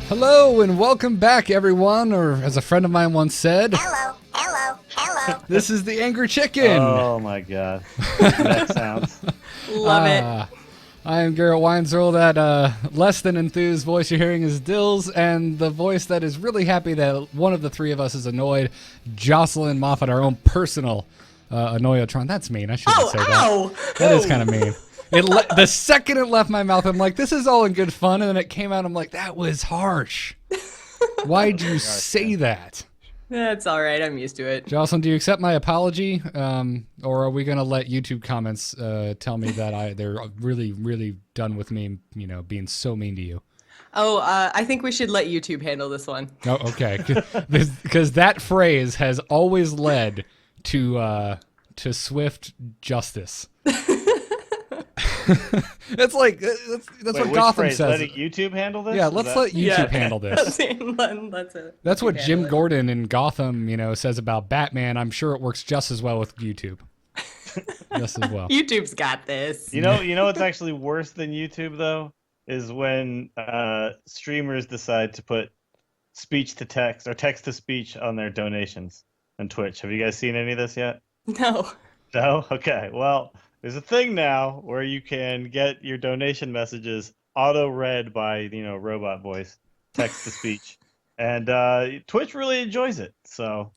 Hello and welcome back, everyone, or as a friend of mine once said, Hello, hello, hello. This is the Angry Chicken. Oh my god. That sounds. Love it. I am Garrett Weinzerl. That less than enthused voice you're hearing is Dills, and the voice that is really happy that one of the three of us is annoyed, Jocelyn Moffat, our own personal Annoyotron. That's mean. I shouldn't say Ow! that. That is kind of mean. The second it left my mouth, I'm like, this is all in good fun, and then it came out, I'm like, that was harsh. Why'd you say that? That's all right. I'm used to it. Jocelyn, do you accept my apology, or are we gonna let YouTube comments tell me that they're really, really done with me, being so mean to you? Oh, I think we should let YouTube handle this one. Oh, okay, because that phrase has always led to swift justice. That's like that's what Gotham phrase? says. Letting YouTube handle this? Yeah, let's let YouTube handle this. That's what Jim Gordon in Gotham, says about Batman. I'm sure it works just as well with YouTube. Just as well. YouTube's got this. You know what's actually worse than YouTube though is when streamers decide to put speech to text or text to speech on their donations on Twitch. Have you guys seen any of this yet? No. No? Okay. Well, there's a thing now where you can get your donation messages auto-read by, robot voice, text to speech. And Twitch really enjoys it. So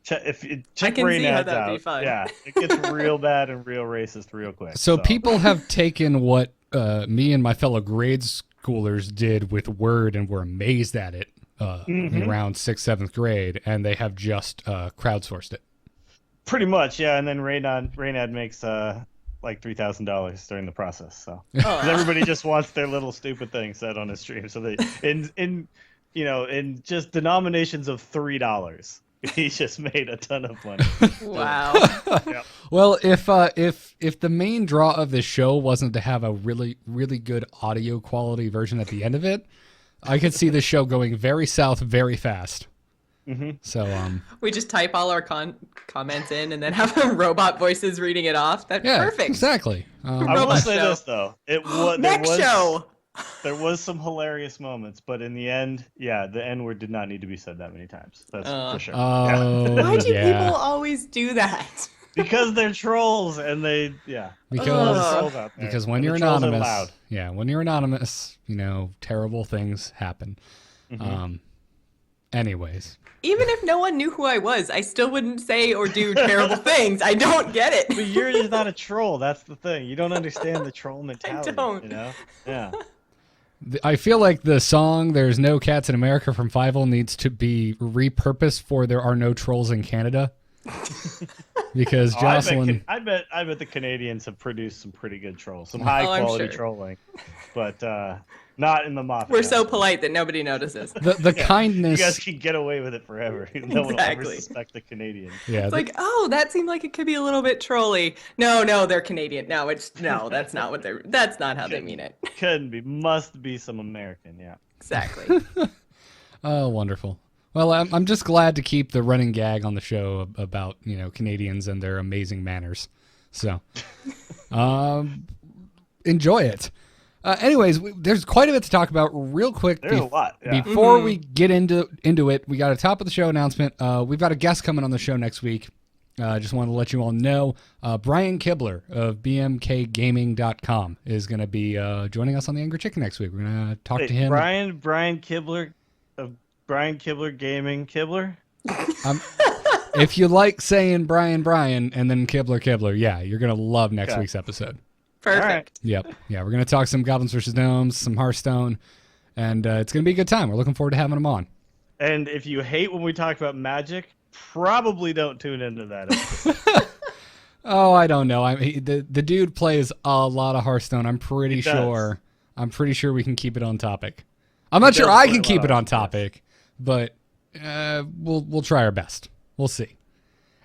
check brain ads out. Be fun. Yeah, it gets real bad and real racist real quick. So people have taken what me and my fellow grade schoolers did with Word and were amazed at it in around 6th, 7th grade, and they have just crowdsourced it. Pretty much, yeah. And then Rainad makes like $3,000 during the process. So 'cause everybody just wants their little stupid thing said on a stream. So they in just denominations of $3, he just made a ton of money. Wow. Yep. Well, if the main draw of this show wasn't to have a really, really good audio quality version at the end of it, I could see the show going very south very fast. Mm-hmm. So we just type all our comments in and then have robot voices reading it off. That's perfect. Exactly. I will say this though, Mech show. There was some hilarious moments, but in the end, the N-word did not need to be said that many times. That's for sure. Why do people always do that? Because they're trolls and they because when you're anonymous, when you're anonymous, terrible things happen. Mm-hmm. Anyways. Even if no one knew who I was, I still wouldn't say or do terrible things. I don't get it. But you're just not a troll. That's the thing. You don't understand the troll mentality. I don't. Yeah. I feel like the song "There's No Cats in America" from Fievel needs to be repurposed for "There Are No Trolls in Canada." Because Jocelyn, I bet the Canadians have produced some pretty good trolls, some high quality trolling, but not in the Mafia. We're so polite that nobody notices. The kindness. You guys can get away with it forever. No one will ever suspect the Canadians. Yeah, it's like, that seemed like it could be a little bit trolly. No, they're Canadian. That's not what that's not how they mean it. Couldn't be. Must be some American. Yeah. Exactly. Oh, wonderful. Well, I'm just glad to keep the running gag on the show about, Canadians and their amazing manners. So, enjoy it. Anyways, there's quite a bit to talk about real quick. There's a lot. Yeah. Before we get into it, we got a top of the show announcement. We've got a guest coming on the show next week. Just wanted to let you all know. Brian Kibler of bmkgaming.com is going to be joining us on the Angry Chicken next week. We're going to talk to him. Brian Kibler of Brian Kibler Gaming Kibler? If you like saying Brian and then Kibler, you're going to love next week's episode. Perfect. Right. Yep. Yeah, we're going to talk some Goblins vs. Gnomes, some Hearthstone, and it's going to be a good time. We're looking forward to having him on. And if you hate when we talk about magic, probably don't tune into that episode. Oh, I don't know. The dude plays a lot of Hearthstone. I'm pretty sure we can keep it on topic. I'm not sure I can keep it on topic, but we'll try our best. We'll see.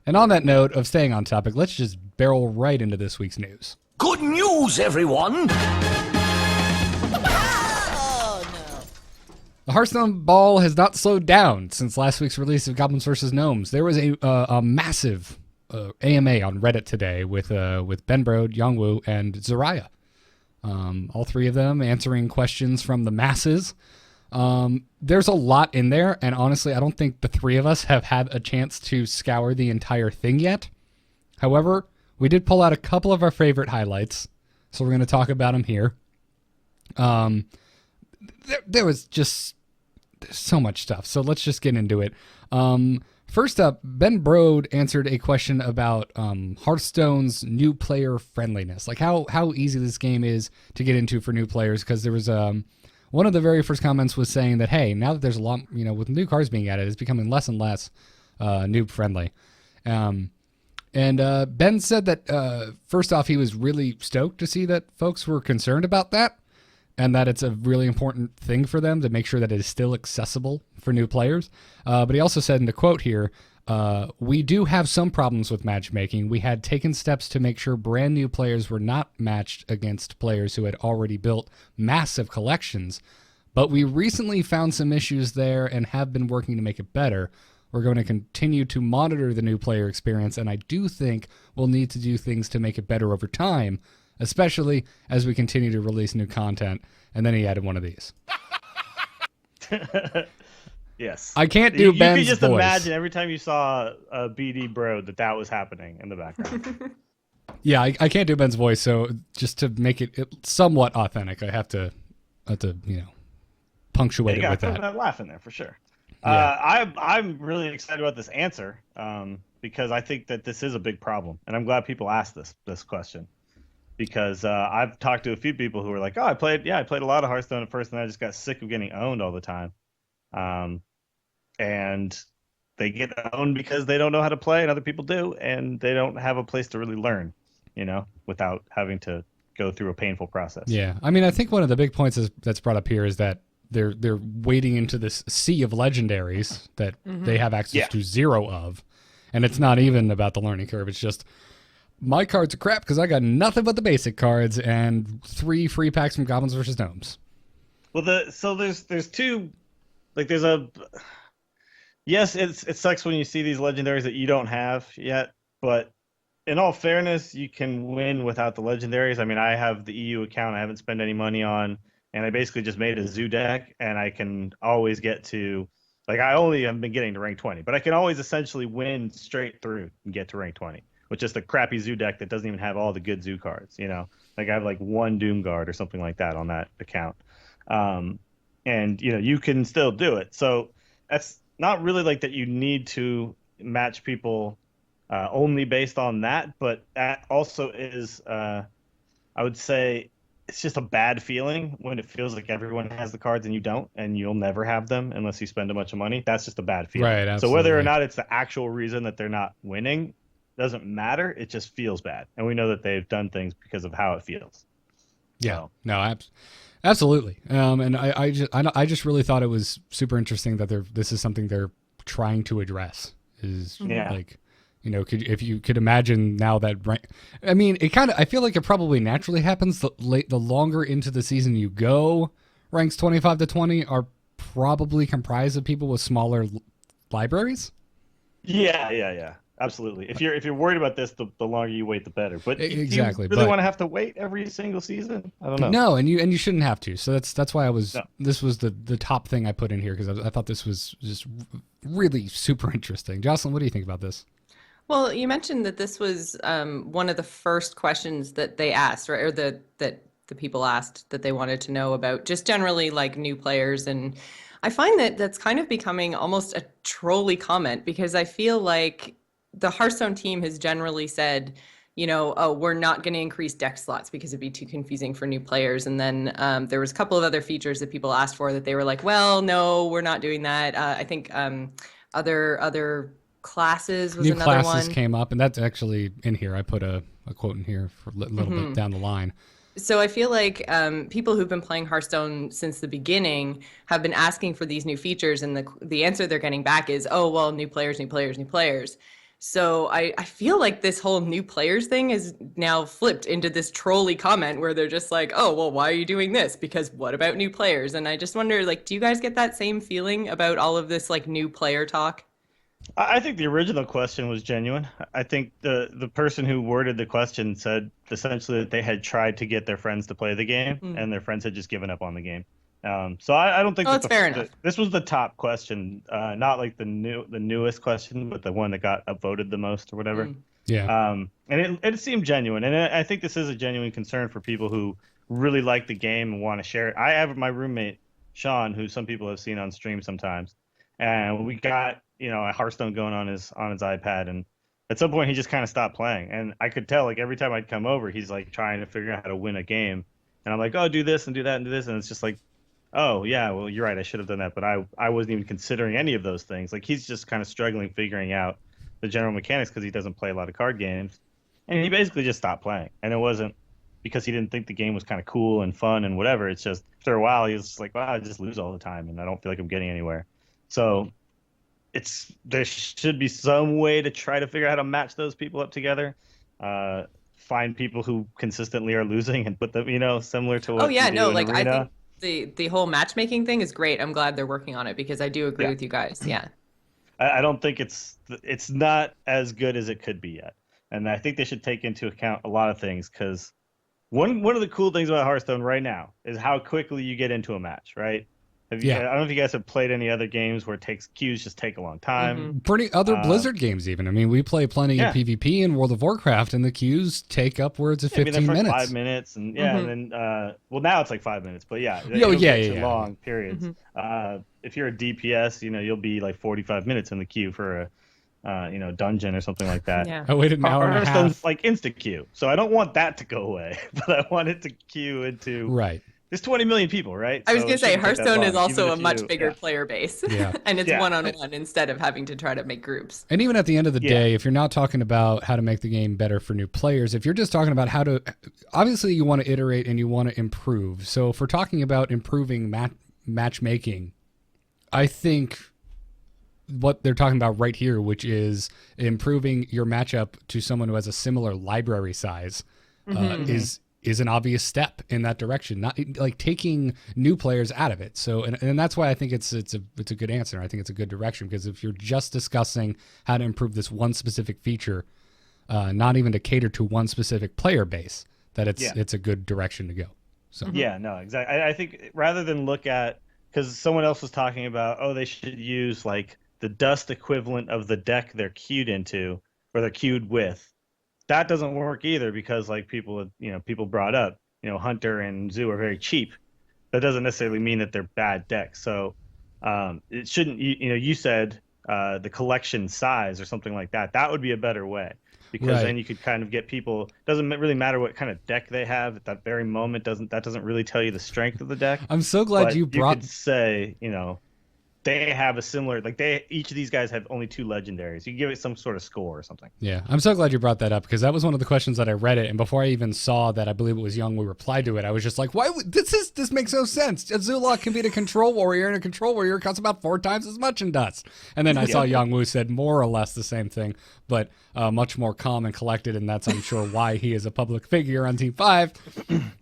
And on that note of staying on topic, let's just barrel right into this week's news. Good news, everyone! The Hearthstone ball has not slowed down since last week's release of Goblins vs. Gnomes. There was a massive AMA on Reddit today with Ben Brode, Yongwu, and Zariah. All three of them answering questions from the masses There's a lot in there, and honestly, I don't think the three of us have had a chance to scour the entire thing yet. However, we did pull out a couple of our favorite highlights, so we're going to talk about them here. There was just so much stuff, so let's just get into it. First up, Ben Brode answered a question about Hearthstone's new player friendliness, like how easy this game is to get into for new players, because there was one of the very first comments was saying that, hey, now that there's a lot, with new cards being added, it's becoming less and less noob friendly. And Ben said that, first off, he was really stoked to see that folks were concerned about that, and that it's a really important thing for them to make sure that it is still accessible for new players. But he also said in the quote here, we do have some problems with matchmaking. We had taken steps to make sure brand new players were not matched against players who had already built massive collections, but we recently found some issues there and have been working to make it better. We're going to continue to monitor the new player experience, and I do think we'll need to do things to make it better over time, especially as we continue to release new content. And then he added one of these. Yes. I can't do Ben's voice. You could just imagine every time you saw a BD Bro that was happening in the background. Yeah, I can't do Ben's voice, so just to make it somewhat authentic, I have to punctuate it with that. Put that laugh in there for sure. Yeah. I'm really excited about this answer because I think that this is a big problem, and I'm glad people asked this question. Because I've talked to a few people who were like, "Oh, I played a lot of Hearthstone at first, and I just got sick of getting owned all the time." And they get owned because they don't know how to play, and other people do, and they don't have a place to really learn, without having to go through a painful process. Yeah, I mean, I think one of the big points that's brought up here is that they're wading into this sea of legendaries that they have access to zero of, and it's not even about the learning curve. It's just, my cards are crap because I got nothing but the basic cards and 3 free packs from Goblins versus Gnomes. Well, there's two, like there's a, yes, it sucks when you see these legendaries that you don't have yet, but in all fairness, you can win without the legendaries. I mean, I have the EU account I haven't spent any money on, and I basically just made a zoo deck, and I can always get to, like, I only have been getting to rank 20, but I can always essentially win straight through and get to rank 20. With just a crappy zoo deck that doesn't even have all the good zoo cards, Like I have like 1 Doomguard or something like that on that account. And, you can still do it. So that's not really like that you need to match people only based on that. But that also is, I would say, it's just a bad feeling when it feels like everyone has the cards and you don't, and you'll never have them unless you spend a bunch of money. That's just a bad feeling. Right, absolutely. So whether or not it's the actual reason that they're not winning doesn't matter. It just feels bad, and we know that they've done things because of how it feels. Yeah, so. No, absolutely. And I just really thought it was super interesting that this is something they're trying to address. Like, if you could imagine now that, I mean, I feel like it probably naturally happens the longer into the season you go. Ranks 25 to 20 are probably comprised of people with smaller libraries. Yeah. Absolutely. If you're worried about this, the longer you wait, the better. But exactly. Do you really want to have to wait every single season? I don't know. No, and you shouldn't have to. So that's why this was the top thing I put in here, because I thought this was just really super interesting. Jocelyn, what do you think about this? Well, you mentioned that this was one of the first questions that they asked, right? Or that the people asked that they wanted to know about, just generally like new players. And I find that that's kind of becoming almost a trolly comment, because I feel like the Hearthstone team has generally said, oh, we're not going to increase deck slots because it'd be too confusing for new players. And then there was a couple of other features that people asked for that they were like, well, no, we're not doing that. I think other classes was another one. New classes came up, and that's actually in here. I put a quote in here for a little bit down the line. So I feel like people who've been playing Hearthstone since the beginning have been asking for these new features, and the answer they're getting back is, oh, well, new players. So I feel like this whole new players thing is now flipped into this trolly comment where they're just like, oh, well, why are you doing this? Because what about new players? And I just wonder, like, do you guys get that same feeling about all of this, like, new player talk? I think the original question was genuine. I think the person who worded the question said essentially that they had tried to get their friends to play the game, and their friends had just given up on the game. So I don't think that's fair enough. This was the top question, not like the newest question, but the one that got upvoted the most or whatever. Yeah. And it seemed genuine, and I think this is a genuine concern for people who really like the game and want to share it. I have my roommate Sean, who some people have seen on stream sometimes, and we got a Hearthstone going on his iPad, and at some point he just kind of stopped playing, and I could tell like every time I'd come over, he's like trying to figure out how to win a game, and I'm like, oh, do this and do that and do this, and it's just like, oh yeah, well you're right, I should have done that, but I wasn't even considering any of those things. Like he's just kind of struggling figuring out the general mechanics because he doesn't play a lot of card games, and he basically just stopped playing. And it wasn't because he didn't think the game was kind of cool and fun and whatever. It's just after a while he was just like, well, I just lose all the time and I don't feel like I'm getting anywhere. So there should be some way to try to figure out how to match those people up together. Find people who consistently are losing and put them, similar to what you do in like Arena. I think the whole matchmaking thing is great. I'm glad they're working on it because I do agree with you guys. Yeah. I don't think it's not as good as it could be yet, and I think they should take into account a lot of things because one of the cool things about Hearthstone right now is how quickly you get into a match, right? I don't know if you guys have played any other games where queues just take a long time. Pretty other Blizzard games even. I mean, we play plenty of PvP in World of Warcraft, and the queues take upwards of 15 minutes. 5 minutes, and and then now it's like 5 minutes, but long periods. If you're a DPS, you'll be like 45 minutes in the queue for a dungeon or something like that. Yeah. I waited an hour and a half. Like insta queue, so I don't want that to go away, but I want it to queue into There's 20 million people, right? I was going to say, Hearthstone is also a much bigger player base. Yeah. And it's one-on-one instead of having to try to make groups. And even at the end of the day, if you're not talking about how to make the game better for new players, if you're just talking about how to... Obviously, you want to iterate and you want to improve. So if we're talking about improving matchmaking, I think what they're talking about right here, which is improving your matchup to someone who has a similar library size, is an obvious step in that direction, not like taking new players out of it. So, and that's why I think it's a good answer. I think it's a good direction because if you're just discussing how to improve this one specific feature, not even to cater to one specific player base, that it's a good direction to go. So yeah, no, exactly. I think rather than look at, because someone else was talking about, they should use like the dust equivalent of the deck they're queued into or they're queued with. That doesn't work either because like people brought up, Hunter and Zoo are very cheap. That doesn't necessarily mean that they're bad decks. So it shouldn't, you said the collection size or something like that. That would be a better way because then you could kind of get people, doesn't really matter what kind of deck they have at that very moment. That doesn't really tell you the strength of the deck. I'm so glad you brought... You could say, they have a similar, each of these guys have only 2 legendaries. You give it some sort of score or something. Yeah, I'm so glad you brought that up because that was one of the questions that I read it, and before I even saw that, I believe it was Young, we replied to it. I was just like, why would this makes no sense? Azula can beat a control warrior, and a control warrior costs about 4 times as much in dust. And then I saw Young Woo said more or less the same thing, but much more calm and collected, and that's, I'm sure, why he is a public figure on Team 5.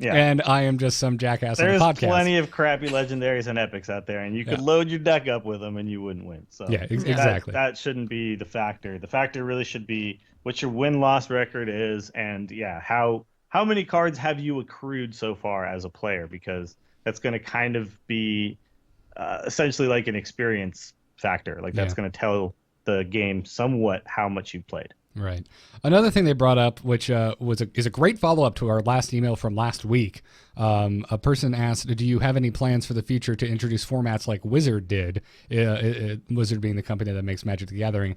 And I am just some jackass on a podcast. There's plenty of crappy legendaries and epics out there, and you could load your deck up with them, and you wouldn't win. So exactly. That shouldn't be the factor. The factor really should be what your win-loss record is, and how many cards have you accrued so far as a player, because that's going to kind of be essentially like an experience factor. Like that's going to tell the game somewhat how much you've played. Right. Another thing they brought up, which is a great follow-up to our last email from last week. A person asked, do you have any plans for the future to introduce formats like Wizard did? Wizard being the company that makes Magic the Gathering.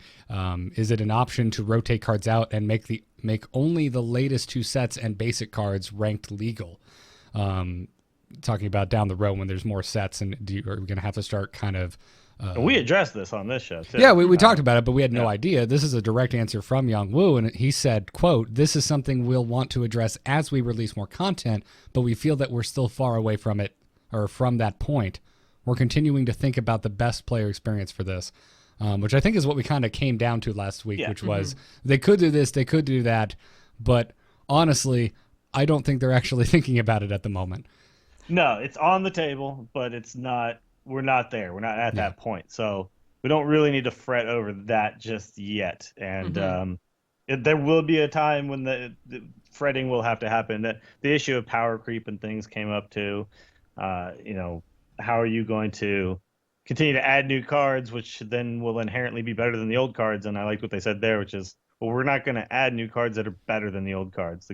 Is it an option to rotate cards out and make only the latest 2 sets and basic cards ranked legal? Talking about down the road when there's more sets, and are we going to have to start kind of... we addressed this on this show, too. Yeah, we talked about it, but we had no idea. This is a direct answer from Young Woo, and he said, quote, "This is something we'll want to address as we release more content, but we feel that we're still far away from it, or from that point. We're continuing to think about the best player experience for this," which I think is what we kind of came down to last week, which was they could do this, they could do that, but honestly, I don't think they're actually thinking about it at the moment. No, it's on the table, but it's not... We're not there. We're not at that point. So we don't really need to fret over that just yet. And there will be a time when the fretting will have to happen. The issue of power creep and things came up too. how are you going to continue to add new cards, which then will inherently be better than the old cards? And I like what they said there, which is, well, we're not going to add new cards that are better than the old cards.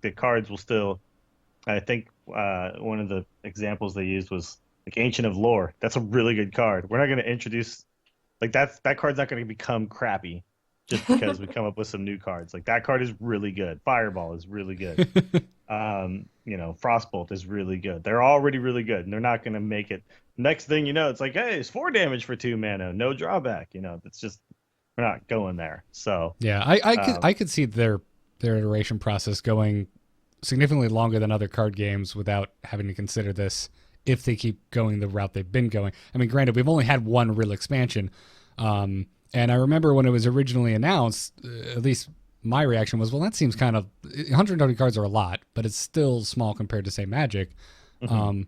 The cards will still. I think one of the examples they used was like Ancient of Lore. That's a really good card. We're not going to introduce like that card's not going to become crappy just because we come up with some new cards. Like that card is really good. Fireball is really good. Frostbolt is really good. They're already really good, and they're not going to make it. Next thing you know, it's like, hey, it's 4 damage for 2 mana, no drawback. It's just we're not going there. So yeah, I could see their iteration process going significantly longer than other card games without having to consider this if they keep going the route they've been going. I mean, granted, we've only had one real expansion. And I remember when it was originally announced, at least my reaction was, well, that seems kind of 120 cards are a lot, but it's still small compared to, say, Magic. Mm-hmm.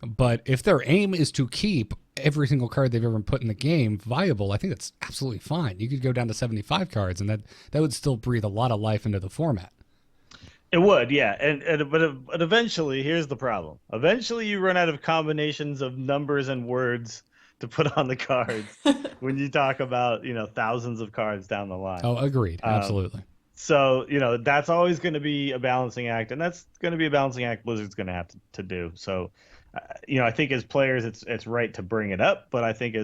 But if their aim is to keep every single card they've ever put in the game viable, I think that's absolutely fine. You could go down to 75 cards, and that would still breathe a lot of life into the format. It would, yeah, but eventually, here's the problem. Eventually, you run out of combinations of numbers and words to put on the cards when you talk about thousands of cards down the line. Oh, agreed, absolutely. So that's always going to be a balancing act, and that's going to be a balancing act Blizzard's going to have to do. So, I think as players, it's right to bring it up, but I think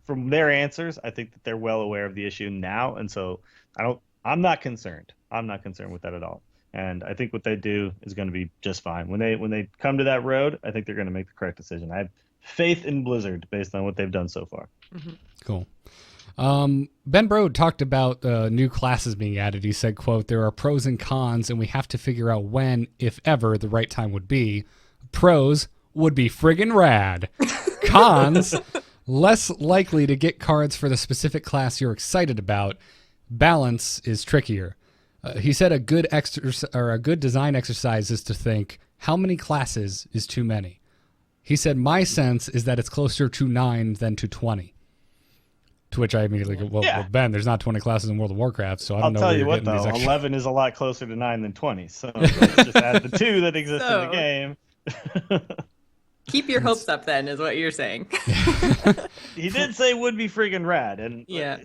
from their answers, I think that they're well aware of the issue now, and so I'm not concerned. I'm not concerned with that at all. And I think what they do is going to be just fine. When they come to that road, I think they're going to make the correct decision. I have faith in Blizzard based on what they've done so far. Mm-hmm. Cool. Ben Brode talked about new classes being added. He said, quote, "There are pros and cons, and we have to figure out when, if ever, the right time would be. Pros would be friggin' rad. Cons, less likely to get cards for the specific class you're excited about. Balance is trickier." He said a good design exercise is to think, how many classes is too many? He said, my sense is that it's closer to 9 than to 20. To which I immediately go, well, Ben, there's not 20 classes in World of Warcraft, so I don't know. I'll tell you what, though, 11 is a lot closer to 9 than 20. So let's just add the 2 that exist in the game. Keep your hopes up, then, is what you're saying. He did say would be friggin' rad, and yeah.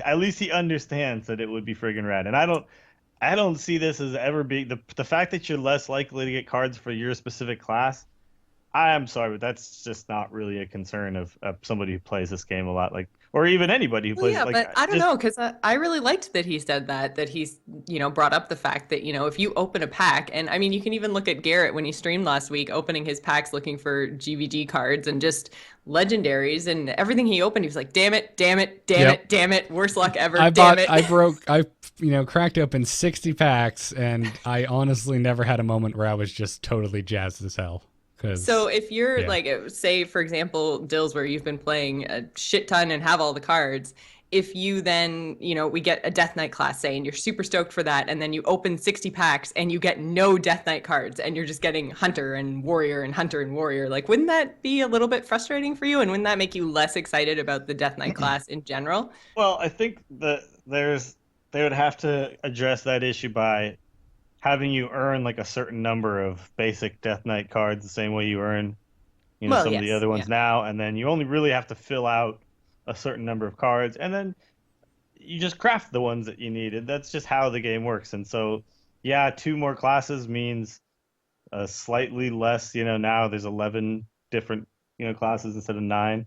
At least he understands that it would be friggin' rad. And I don't see this as ever being the fact that you're less likely to get cards for your specific class. I'm sorry, but that's just not really a concern of somebody who plays this game a lot, or even anybody who plays. Yeah, but I don't know, because I really liked that he said that he's brought up the fact that if you open a pack, and I mean you can even look at Garrett when he streamed last week, opening his packs looking for GVG cards and just legendaries, and everything he opened, he was like, damn it, worst luck ever. I cracked open 60 packs, and I honestly never had a moment where I was just totally jazzed as hell. So if you're say, for example, Dills, where you've been playing a shit ton and have all the cards, if you then, we get a Death Knight class, say, and you're super stoked for that, and then you open 60 packs and you get no Death Knight cards and you're just getting Hunter and Warrior and Hunter and Warrior, wouldn't that be a little bit frustrating for you? And wouldn't that make you less excited about the Death Knight class in general? Well, I think that they would have to address that issue by having you earn a certain number of basic Death Knight cards the same way you earn some of the other ones now, and then you only really have to fill out a certain number of cards, and then you just craft the ones that you needed. That's just how the game works. And so 2 more classes means slightly less. Now there's 11 different classes instead of 9.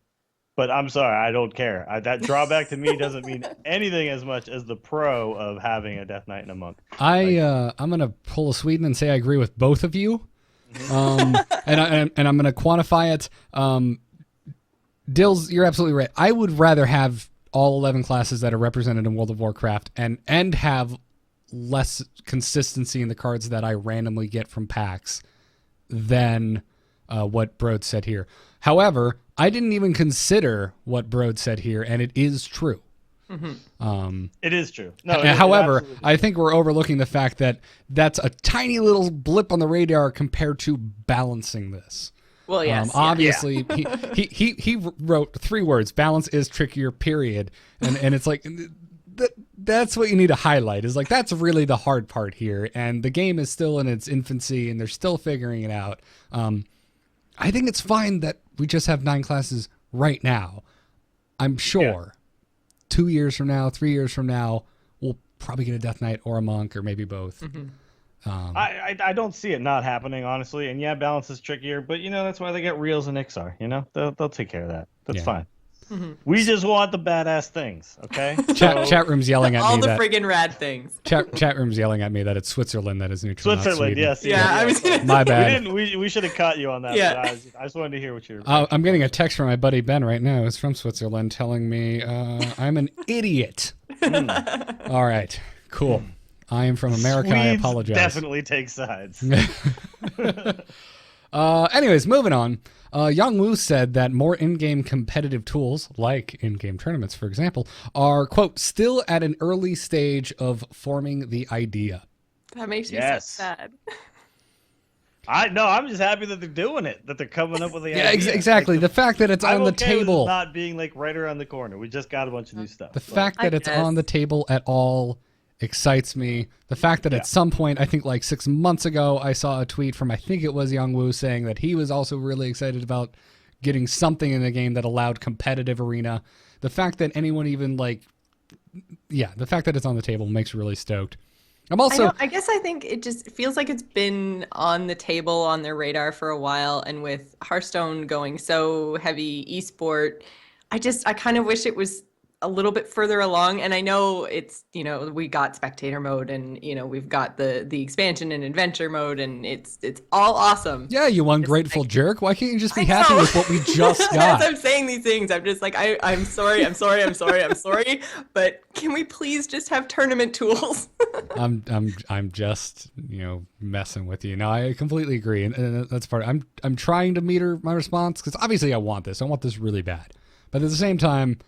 But I'm sorry, I don't care. That drawback to me doesn't mean anything as much as the pro of having a Death Knight and a Monk. I'm gonna pull a Sweden and say I agree with both of you, and I'm gonna quantify it. Dills, you're absolutely right. I would rather have all 11 classes that are represented in World of Warcraft and have less consistency in the cards that I randomly get from packs than what Brode said here. However, I didn't even consider what Brode said here, and it is true. Mm-hmm. It is true. No, however, I think we're overlooking the fact that that's a tiny little blip on the radar compared to balancing this. Well, yes. Obviously, he wrote 3 words: balance is trickier, period. And it's that's what you need to highlight, is that's really the hard part here. And the game is still in its infancy, and they're still figuring it out. I think it's fine that we just have 9 classes right now. I'm sure 2 years from now, 3 years from now, we'll probably get a Death Knight or a Monk or maybe both. I don't see it not happening, honestly. And balance is trickier, but that's why they get Reels and Ixar. They'll take care of that. That's fine. We just want the badass things, okay? Chat room's yelling at me. All the friggin' rad things. Chat room's yelling at me that it's Switzerland that is neutral. Switzerland, yes. Yeah, I was gonna My bad. We should have caught you on that. Yeah. But I just wanted to hear what you were. I'm getting a text from my buddy Ben right now. It's from Switzerland telling me I'm an idiot. All right, cool. I am from America. Swedes I apologize. Definitely take sides. Anyways, moving on. Yang Wu said that more in-game competitive tools, like in-game tournaments, for example, are, quote, still at an early stage of forming the idea. That makes me so sad. I'm just happy that they're doing it, that they're coming up with the idea. Exactly. The fact that it's on the table. With it not being like right around the corner. We just got a bunch of new stuff. The fact that it's on the table at all excites me. The fact that at some point, I think like 6 months ago, I saw a tweet from, I think it was Yang Wu, saying that he was also really excited about getting something in the game that allowed competitive arena. The fact that anyone even the fact that it's on the table makes me really stoked. I'm also... I guess I think it just feels like it's been on the table, on their radar for a while, and with Hearthstone going so heavy esport, I kind of wish it was a little bit further along. And I know it's, we got Spectator Mode and, we've got the expansion and adventure mode, and it's all awesome. Yeah, you ungrateful jerk. Why can't you just be happy with what we just got? As I'm saying these things, I'm just like, I'm sorry, but can we please just have tournament tools? I'm just, messing with you. No, I completely agree. And that's part I'm trying to meter my response, because obviously I want this really bad. But at the same time,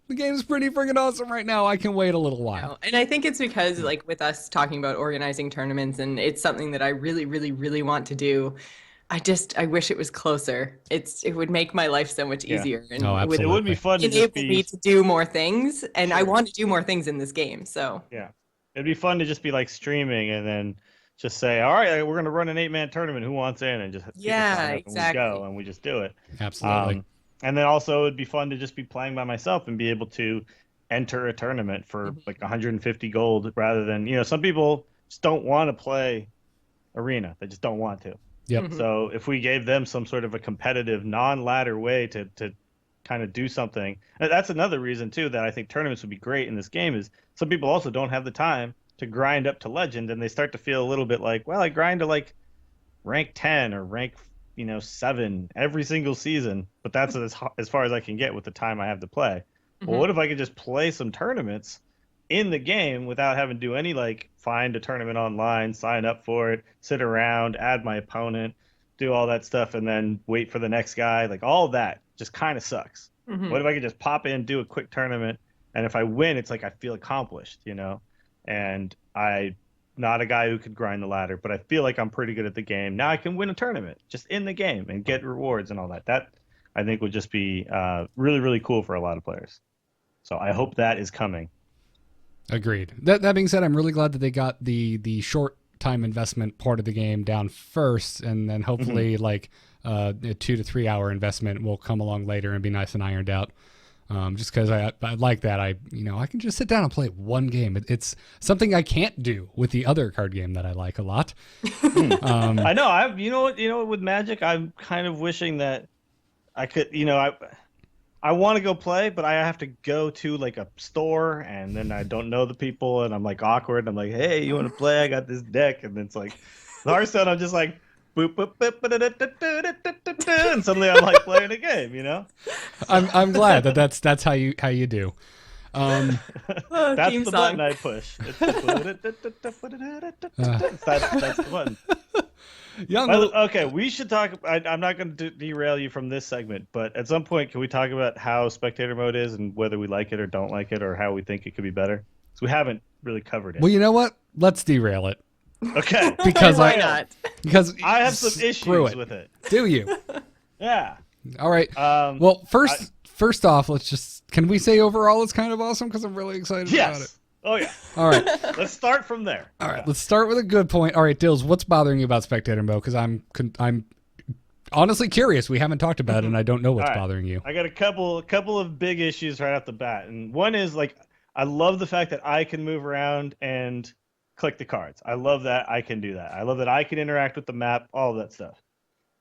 the game's pretty freaking awesome right now. I can wait a little while. And I think it's because, like, with us talking about organizing tournaments, and it's something that I really, really, really want to do, I wish it was closer. It would make my life so much easier. And absolutely. It would be fun to just me to do more things, and I want to do more things in this game. So it'd be fun to just be like streaming and then just say, all right, we're going to run an 8-man tournament. Who wants in? And just exactly. And we go and we just do it. Absolutely. And then also it'd be fun to just be playing by myself and be able to enter a tournament for like 150 gold rather than, some people just don't want to play arena. They just don't want to. Yep. So if we gave them some sort of a competitive non-ladder way to kind of do something, that's another reason too that I think tournaments would be great in this game is some people also don't have the time to grind up to legend, and they start to feel a little bit like, well, I grind to like rank 10 or rank 7 every single season, but that's as far as I can get with the time I have to play. Well, what if I could just play some tournaments in the game without having to do any find a tournament online, sign up for it, sit around, add my opponent, do all that stuff, and then wait for the next guy? All of that just kind of sucks. What if I could just pop in, do a quick tournament, and if I win, it's like I feel accomplished, and I not a guy who could grind the ladder, but I feel like I'm pretty good at the game. Now I can win a tournament just in the game and get rewards and all that. That I think would just be really, really cool for a lot of players. So I hope that is coming. Agreed. That being said, I'm really glad that they got the short time investment part of the game down first, and then hopefully a 2 to 3 hour investment will come along later and be nice and ironed out. Just because I like that. I can just sit down and play one game. It's something I can't do with the other card game that I like a lot. I know. You know what? With Magic, I'm kind of wishing that I could. I want to go play, but I have to go to a store, and then I don't know the people, and I'm awkward. I'm like, hey, you want to play? I got this deck, and it's the Hearthstone. I'm just like, boop, boop, boop, and suddenly I'm playing a game. I'm glad that's how you do. That's the button I push. It's that's the button. Okay, we should talk. I'm not going to derail you from this segment, but at some point, can we talk about how Spectator Mode is and whether we like it or don't like it, or how we think it could be better? Because we haven't really covered it. Well, you know what? Let's derail it. Okay. Because why not? Because I have some issues with it. Do you? Yeah. All right. Well, first off, can we say overall it's kind of awesome? Because I'm really excited about it. Oh, yeah. All right. Let's start from there. All right. Let's start with a good point. All right, Dills, what's bothering you about Spectator Mode? Because I'm honestly curious. We haven't talked about it, and I don't know what's bothering you. I got a couple of big issues right off the bat, and one is like I love the fact that I can move around and click the cards. I love that I can do that. I love that I can interact with the map, all of that stuff.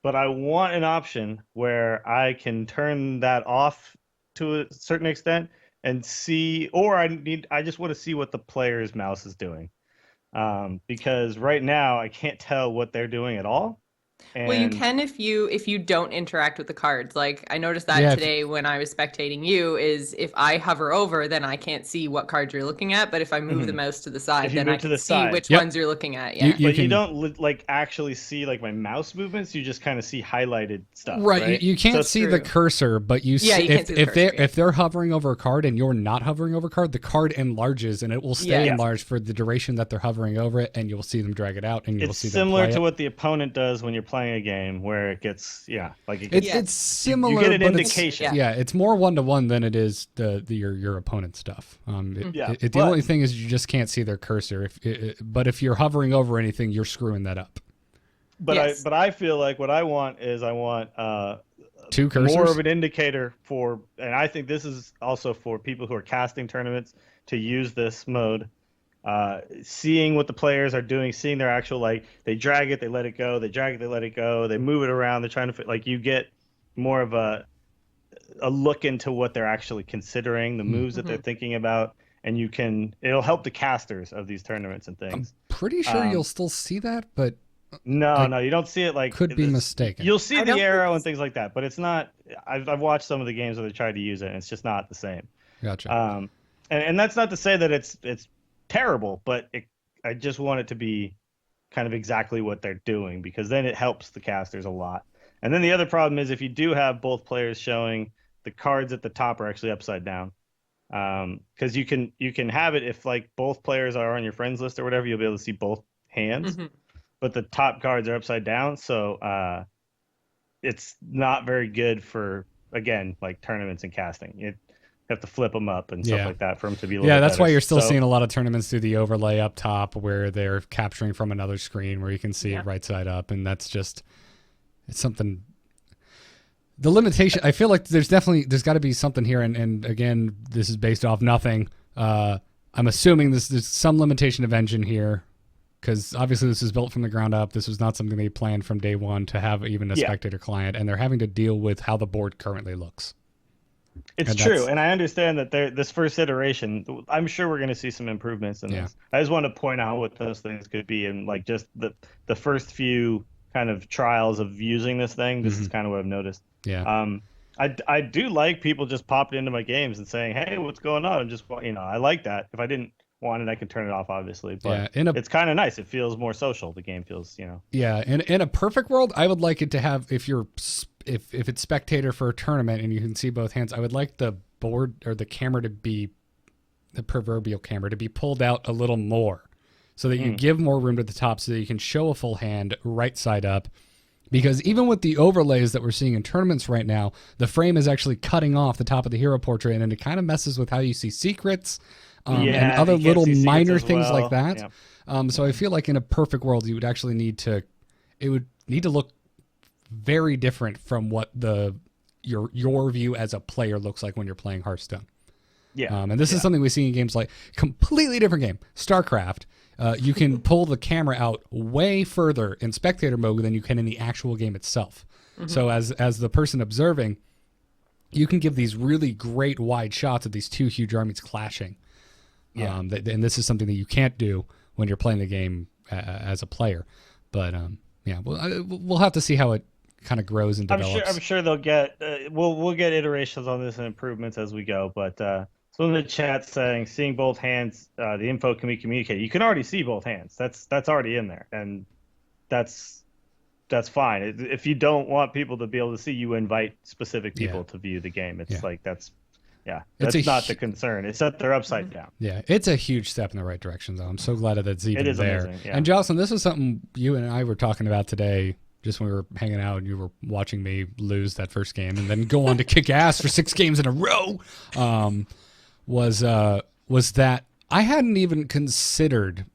But I want an option where I can turn that off to a certain extent and see, or I just want to see what the player's mouse is doing. Because right now I can't tell what they're doing at all. Well, you can if you don't interact with the cards. Like I noticed that today when I was spectating you, is if I hover over, then I can't see what cards you're looking at. But if I move the mouse to the side, then I can see which ones you're looking at. Yeah, you don't like actually see like my mouse movements. You just kind of see highlighted stuff. Right. You can't see the cursor, but you see if they're hovering over a card and you're not hovering over a card, the card enlarges and it will stay enlarged for the duration that they're hovering over it, and you'll see them drag it out, and you'll see them play it. It's similar to what the opponent does when you're playing a game where it gets it's similar. You get an indication. It's more 1-to-1 than it is your opponent stuff. The only thing is you just can't see their cursor. But if you're hovering over anything, you're screwing that up. But I feel like what I want two cursors, more of an indicator for, and I think this is also for people who are casting tournaments to use this mode. Seeing what the players are doing, seeing their actual, like, they drag it, they let it go, they drag it, they let it go, they move it around, they're trying to fit, like, you get more of a look into what they're actually considering, the moves that they're thinking about, and it'll help the casters of these tournaments and things. I'm pretty sure you'll still see that, but no, you don't see it. Like, could be mistaken. You'll see the arrow and things like that, but it's not. I've watched some of the games where they tried to use it, and it's just not the same. Gotcha. And that's not to say that it's terrible, but I just want it to be kind of exactly what they're doing, because then it helps the casters a lot. And then the other problem is if you do have both players showing, the cards at the top are actually upside down. Because you can have it if, like, both players are on your friends list or whatever, you'll be able to see both hands, but the top cards are upside down, so it's not very good for, again, like, tournaments and casting. You have to flip them up and stuff like that for them to be a little that's better. Why you're still seeing a lot of tournaments do the overlay up top where they're capturing from another screen where you can see it right side up, and that's just, it's something. The limitation, I feel like there's got to be something here, and again, this is based off nothing. I'm assuming there's some limitation of engine here, because obviously this is built from the ground up. This was not something they planned from day one to have even a spectator client, and they're having to deal with how the board currently looks. It's true, and I understand that this first iteration, I'm sure we're going to see some improvements in this. I just want to point out what those things could be, and like just the first few kind of trials of using this thing. This is kind of what I've noticed. I do like people just popping into my games and saying, "Hey, what's going on?" And just, I like that. If I didn't want it, I could turn it off, obviously. But it's kind of nice. It feels more social. The game feels, Yeah, in a perfect world, I would like it to have, if it's spectator for a tournament and you can see both hands, I would like the board or the camera to be, the proverbial camera, to be pulled out a little more, so that you give more room to the top, so that you can show a full hand right side up. Because even with the overlays that we're seeing in tournaments right now, the frame is actually cutting off the top of the hero portrait, and it kind of messes with how you see secrets and other little minor things like that. So I feel like in a perfect world, you would actually it would need to look very different from what your view as a player looks like when you're playing Hearthstone. And this is something we see in games like, completely different game, StarCraft. You can pull the camera out way further in spectator mode than you can in the actual game itself. So as the person observing, you can give these really great wide shots of these two huge armies clashing. And this is something that you can't do when you're playing the game as a player. But we'll have to see how it kind of grows and develops. I'm sure they'll get we'll get iterations on this and improvements as we go. But some of the chat saying seeing both hands, the info can be communicated. You can already see both hands. That's already in there, and that's fine. If you don't want people to be able to see, you invite specific people to view the game. It's like that's not the concern. It's that they're upside down. Yeah, it's a huge step in the right direction, though. I'm so glad that it's even there. Amazing, yeah. And Jocelyn, this is something you and I were talking about today, just when we were hanging out and you were watching me lose that first game and then go on to kick ass for 6 games in a row. Was that I hadn't even considered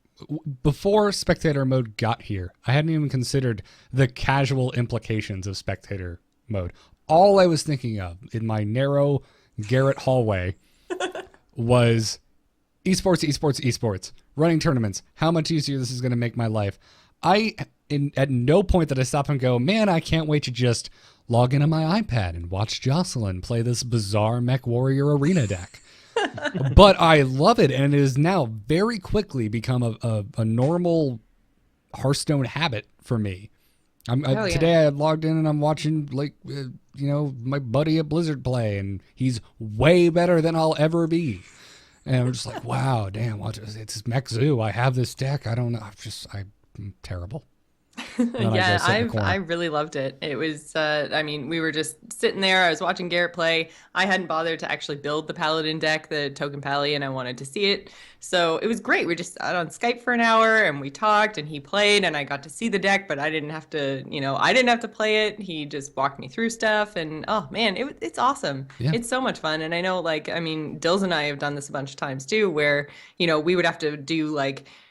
before Spectator Mode got here, I hadn't even considered the casual implications of Spectator Mode. All I was thinking of in my narrow Garrett hallway was esports, running tournaments, how much easier this is going to make my life. At no point did I stop and go, man, I can't wait to just log in on my iPad and watch Jocelyn play this bizarre Mech Warrior arena deck. But I love it, and it has now very quickly become a normal Hearthstone habit for me. Today I logged in and I'm watching my buddy at Blizzard play, and he's way better than I'll ever be. And I'm just like, wow, damn, it's Mech Zoo. I have this deck. I don't know. I'm terrible. Yeah, I really loved it. It was, we were just sitting there. I was watching Garrett play. I hadn't bothered to actually build the Paladin deck, the Token Pally, and I wanted to see it. So it was great. We just sat on Skype for an hour and we talked and he played and I got to see the deck, but I didn't have to play it. He just walked me through stuff and, oh man, it's awesome. Yeah. It's so much fun. And I know Dills and I have done this a bunch of times too, where, we would have to do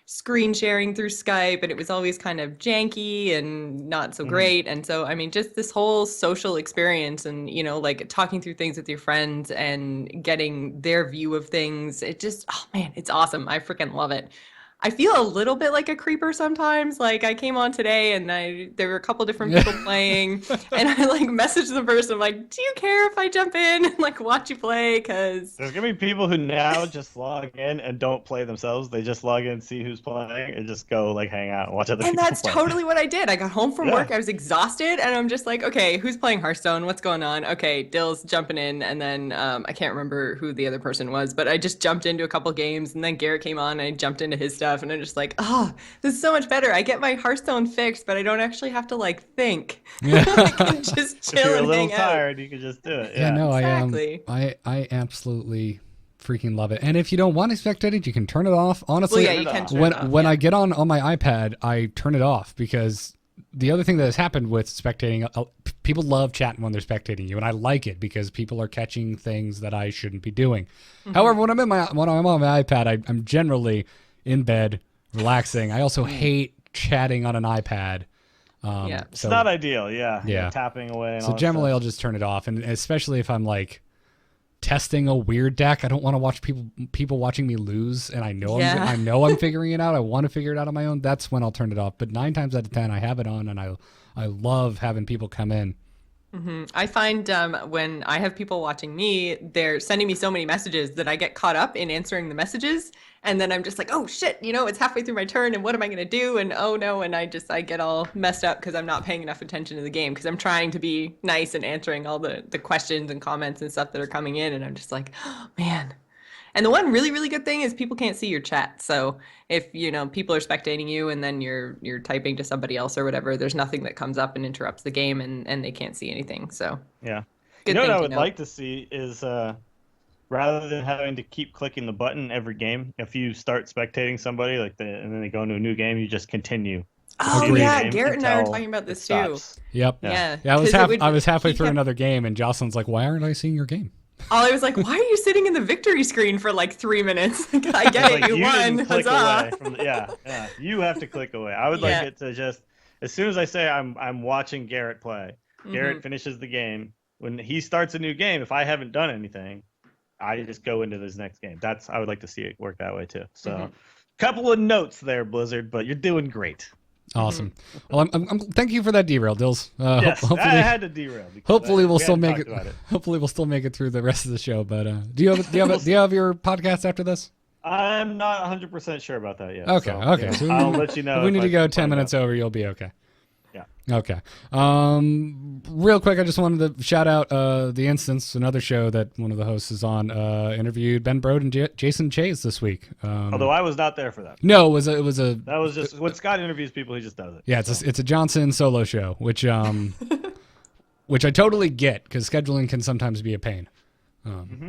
screen sharing through Skype, and it was always kind of janky and not so great. And so, just this whole social experience and, talking through things with your friends and getting their view of things, it's awesome. I freaking love it. I feel a little bit like a creeper sometimes. I came on today and there were a couple different people playing and I messaged the person. I'm like, do you care if I jump in and watch you play? Cause there's gonna be people who now just log in and don't play themselves. They just log in and see who's playing and just go hang out and watch other people. And that's totally what I did. I got home from work. I was exhausted and I'm just like, okay, who's playing Hearthstone? What's going on? Okay, Dill's jumping in. And then I can't remember who the other person was, but I just jumped into a couple games and then Garrett came on and I jumped into his stuff. And I'm just like, this is so much better. I get my Hearthstone fixed, but I don't actually have to think. Yeah. I can just chill if you're and a little hang tired, out. You can just do it. Yeah, no, exactly. I absolutely freaking love it. And if you don't want to spectate it, you can turn it off. Honestly, you can turn it off. When I get on my iPad, I turn it off because the other thing that has happened with spectating, people love chatting when they're spectating you, and I like it because people are catching things that I shouldn't be doing. However, when I'm on my iPad, I'm generally in bed, relaxing. I also hate chatting on an iPad. It's not ideal. Yeah. Tapping away. And so generally, I'll just turn it off, and especially if I'm testing a weird deck, I don't want to watch people watching me lose, and I know I'm figuring it out. I want to figure it out on my own. That's when I'll turn it off. But 9 times out of 10, I have it on, and I love having people come in. I find when I have people watching me, they're sending me so many messages that I get caught up in answering the messages. And then I'm just like, oh shit, it's halfway through my turn and what am I going to do? And oh no. And I get all messed up because I'm not paying enough attention to the game because I'm trying to be nice and answering all the questions and comments and stuff that are coming in. And I'm just like, oh man. And the one really, really good thing is people can't see your chat. So if, people are spectating you and then you're typing to somebody else or whatever, there's nothing that comes up and interrupts the game and they can't see anything. So yeah. What I would like to see is rather than having to keep clicking the button every game, if you start spectating somebody and then they go into a new game, you just continue. Oh yeah, Garrett and I were talking about this too. Yep. Yeah. I was halfway through another game and Jocelyn's like, "Why aren't I seeing your game?" I was like, why are you sitting in the victory screen for 3 minutes? I get it, you won. Huzzah. You have to click away. I would like it to just, as soon as I say I'm watching Garrett play, Garrett finishes the game. When he starts a new game, if I haven't done anything, I just go into this next game. I would like to see it work that way too. So, couple of notes there, Blizzard, but you're doing great. Awesome. Well, I'm thank you for that derail, Dills. Yes, hopefully, I had to derail. Hopefully, we'll still make it. Hopefully, we'll still make it through the rest of the show. But do you have your podcast after this? I'm not 100% sure about that yet. Okay. So, so I'll let you know. If we need to go 10 minutes over, you'll be okay. Yeah. Okay. Real quick, I just wanted to shout out The Instance, another show that one of the hosts is on. Interviewed Ben Brode and Jason Chase this week. Although I was not there for that. No, it was that was just when Scott interviews people, he just does it. Yeah, it's a Johnson solo show, which which I totally get because scheduling can sometimes be a pain.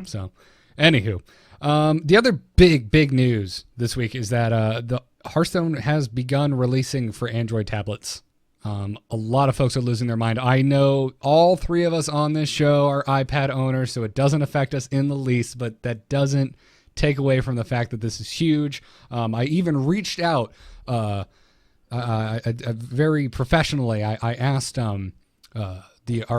So, anywho, the other big news this week is that the Hearthstone has begun releasing for Android tablets. A lot of folks are losing their mind. I know all 3 of us on this show are iPad owners, so it doesn't affect us in the least, but that doesn't take away from the fact that this is huge. I even reached out very professionally. I asked our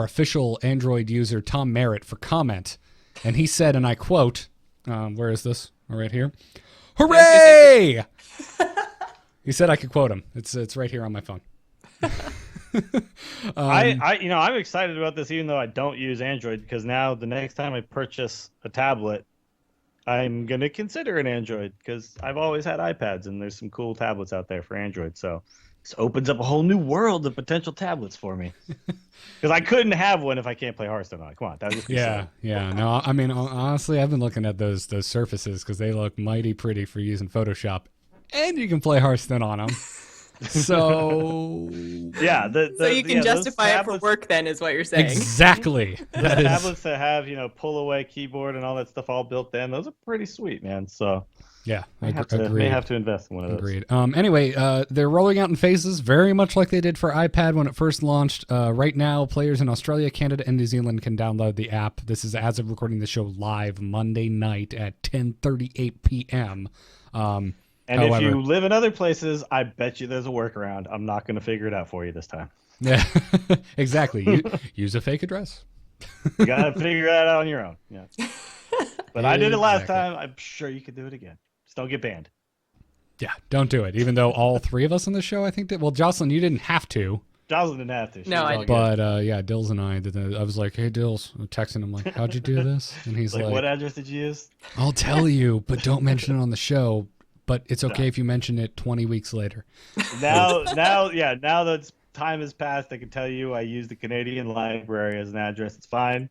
official Android user, Tom Merritt, for comment. And he said, and I quote, where is this? Right here. Hooray! He said I could quote him. It's right here on my phone. I'm excited about this, even though I don't use Android, because now the next time I purchase a tablet, I'm going to consider an Android, because I've always had iPads, and there's some cool tablets out there for Android. So this opens up a whole new world of potential tablets for me. Because I couldn't have one if I can't play Hearthstone on it. Come on, that would just be silly. No, I mean, honestly, I've been looking at those Surfaces because they look mighty pretty for using Photoshop, and you can play Hearthstone on them. So yeah, so you can justify it for work, then, is what you're saying. Exactly. The tablets that have pull away keyboard and all that stuff all built in, those are pretty sweet, man. So yeah, may have to invest in one of those. Agreed. Anyway, they're rolling out in phases, very much like they did for iPad when it first launched. Right now, players in Australia, Canada, and New Zealand can download the app. This is as of recording the show live Monday night at 10:38 p.m. And however, if you live in other places, I bet you there's a workaround. I'm not going to figure it out for you this time. Yeah, exactly. Use a fake address. You got to figure that out on your own. Yeah. But I did it last time. I'm sure you could do it again. Just don't get banned. Yeah, don't do it. Even though all three of us on the show, I think well, Jocelyn, you didn't have to. Jocelyn didn't have to. No, I didn't. But yeah, Dills and I did that. I was like, hey, Dills, I'm texting him like, how'd you do this? And he's like, what address did you use? I'll tell you, but don't mention it on the show. But it's okay if you mention it 20 weeks later. Now that time has passed, I can tell you I used the Canadian library as an address. It's fine.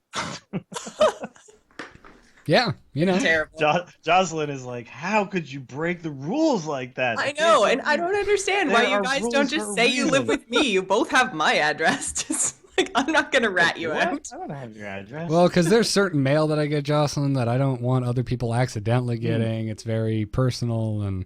Yeah, Terrible. Jocelyn is like, how could you break the rules like that? I know, and I don't understand why you guys don't just say you live with me. You both have my address. Just like, I'm not going to rat you out. I don't have your address. Well, because there's certain mail that I get, Jocelyn, that I don't want other people accidentally getting. It's very personal. And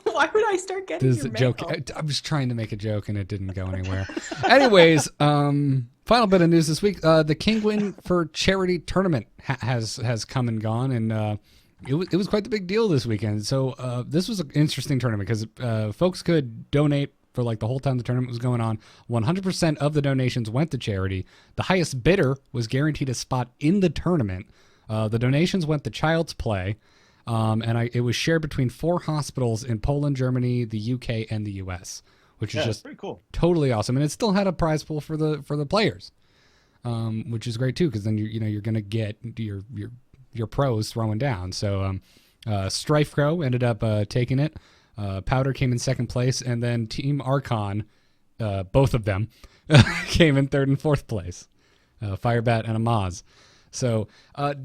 why would I start getting your mail? Joke. I was trying to make a joke, and it didn't go anywhere. Anyways, final bit of news this week. The Kinguin for Charity Tournament has come and gone, and it was quite the big deal this weekend. So this was an interesting tournament because folks could donate for like the whole time the tournament was going on. 100% of the donations went to charity. The highest bidder was guaranteed a spot in the tournament. The donations went to Child's Play, and it was shared between 4 hospitals in Poland, Germany, the UK, and the US, which is just pretty cool. Totally awesome. And it still had a prize pool for the players, which is great too, because then you're going to get your pros throwing down. So Strifecro ended up taking it. Powder came in second place, and then Team Archon, both of them, came in third and fourth place. Firebat and Amaz. So,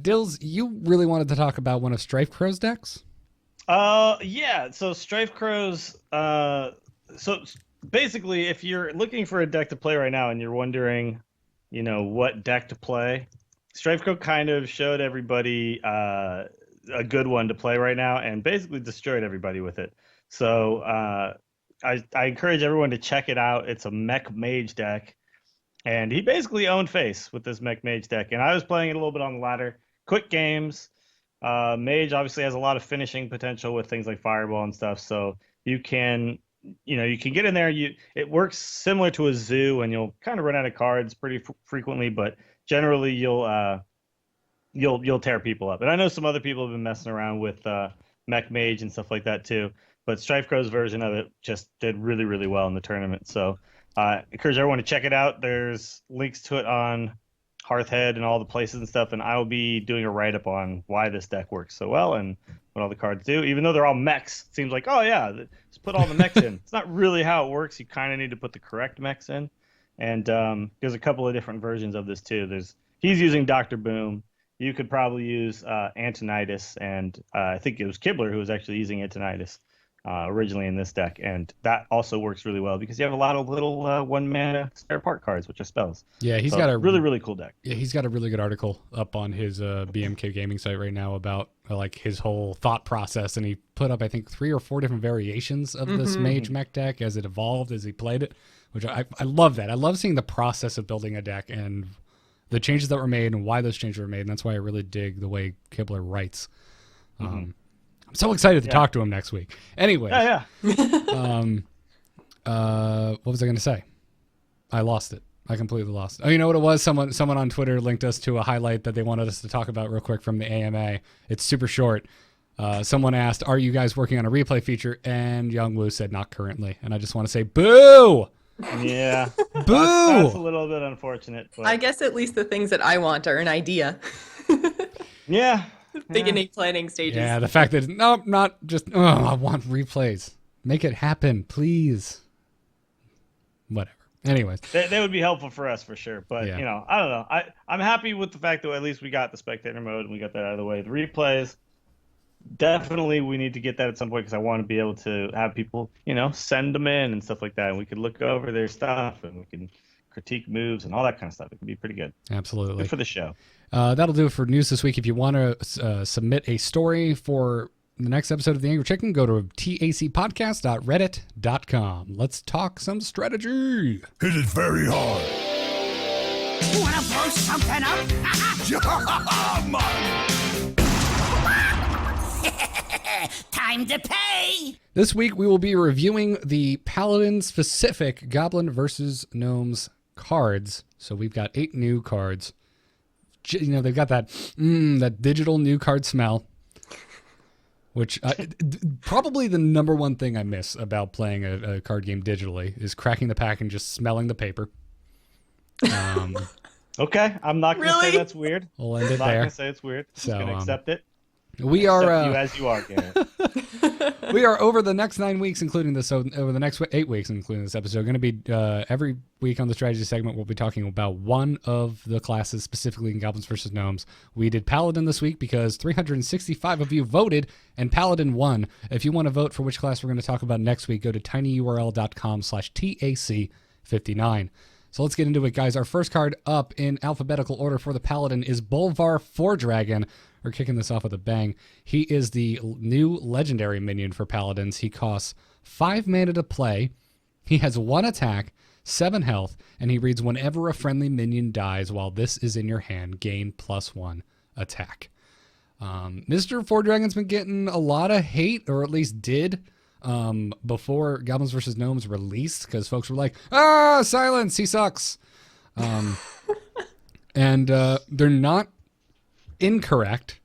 Dills, you really wanted to talk about one of Strifecro's decks? Yeah. So Strifecro's. So basically, if you're looking for a deck to play right now, and you're wondering, what deck to play, Strifecro kind of showed everybody a good one to play right now, and basically destroyed everybody with it. So I encourage everyone to check it out. It's a Mech Mage deck, and he basically owned face with this Mech Mage deck. And I was playing it a little bit on the ladder. Quick games. Mage obviously has a lot of finishing potential with things like Fireball and stuff. So you can get in there. It works similar to a zoo, and you'll kind of run out of cards pretty frequently, but generally you'll tear people up. And I know some other people have been messing around with Mech Mage and stuff like that too. But Strifecro's version of it just did really, really well in the tournament. So I encourage everyone to check it out. There's links to it on Hearthhead and all the places and stuff. And I will be doing a write-up on why this deck works so well and what all the cards do. Even though they're all mechs, it seems like, oh yeah, just put all the mechs in. It's not really how it works. You kind of need to put the correct mechs in. And there's a couple of different versions of this too. He's using Dr. Boom. You could probably use Antonitis, and I think it was Kibler who was actually using Antonitis originally in this deck, and that also works really well because you have a lot of little 1-mana spare part cards, which are spells. Yeah, he's got a really, really cool deck. Yeah, he's got a really good article up on his BMK gaming site right now about like his whole thought process, and he put up I think 3 or 4 different variations of this Mage Mech deck as it evolved as he played it, which I love that. I love seeing the process of building a deck and the changes that were made and why those changes were made, and that's why I really dig the way Kibler writes. I'm so excited to talk to him next week. Anyway. Yeah. What was I going to say? I lost it. I completely lost it. Oh, you know what it was? Someone on Twitter linked us to a highlight that they wanted us to talk about real quick from the AMA. It's super short. Someone asked, "Are you guys working on a replay feature?" And Youngwoo said, "Not currently." And I just want to say, boo! Yeah. Boo! That's a little bit unfortunate. But... I guess at least the things that I want are an idea. Yeah. Beginning planning stages. Yeah, the fact that, nope, not just, I want replays. Make it happen, please. Whatever. Anyways. They would be helpful for us for sure. But, Yeah. you know, I don't know. I'm happy with the fact that at least we got the spectator mode and we got that out of the way. The replays, definitely we need to get that at some point because I want to be able to have people, you know, send them in and stuff like that. And we could look over their stuff and we can critique moves and all that kind of stuff. It can be pretty good. Absolutely. Good for the show. That'll do it for news this week. If you want to submit a story for the next episode of The Angry Chicken, go to tacpodcast.reddit.com. Let's talk some strategy. Hit it very hard. Wanna blow something up? Time to pay! This week we will be reviewing the Paladin-specific Goblin versus Gnomes cards. So we've got 8 new cards. You know, they've got that digital new card smell, which probably the number one thing I miss about playing a card game digitally is cracking the pack and just smelling the paper. Okay, I'm not going to say that's weird. We'll end it I'm not there. going to say it's weird. Just going to accept it. We are Accept you as you are, Garrett. we are over the next 9 weeks, including this. So over the next 8 weeks, including this episode, going to be every week on the strategy segment. We'll be talking about one of the classes, specifically in Goblins versus Gnomes. We did Paladin this week because 365 of you voted, and Paladin won. If you want to vote for which class we're going to talk about next week, go to tinyurl.com/TAC59. So let's get into it, guys. Our first card up in alphabetical order for the Paladin is Bolvar Fordragon. We're kicking this off with a bang. He is the new legendary minion for Paladins. He costs 5 mana to play. He has 1 attack, 7 health, and he reads whenever a friendly minion dies while this is in your hand, gain +1 attack. Mr. Fordragon's been getting a lot of hate, or at least did, before Goblins vs. Gnomes released, because folks were like, silence, he sucks. And they're not incorrect.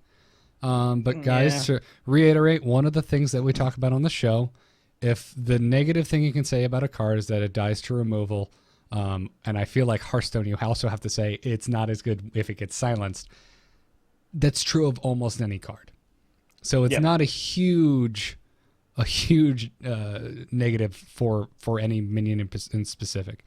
But guys, to reiterate one of the things that we talk about on the show, if the negative thing you can say about a card is that it dies to removal, and I feel like Hearthstone, you also have to say it's not as good if it gets silenced. That's true of almost any card. So it's not a huge negative for any minion in specific.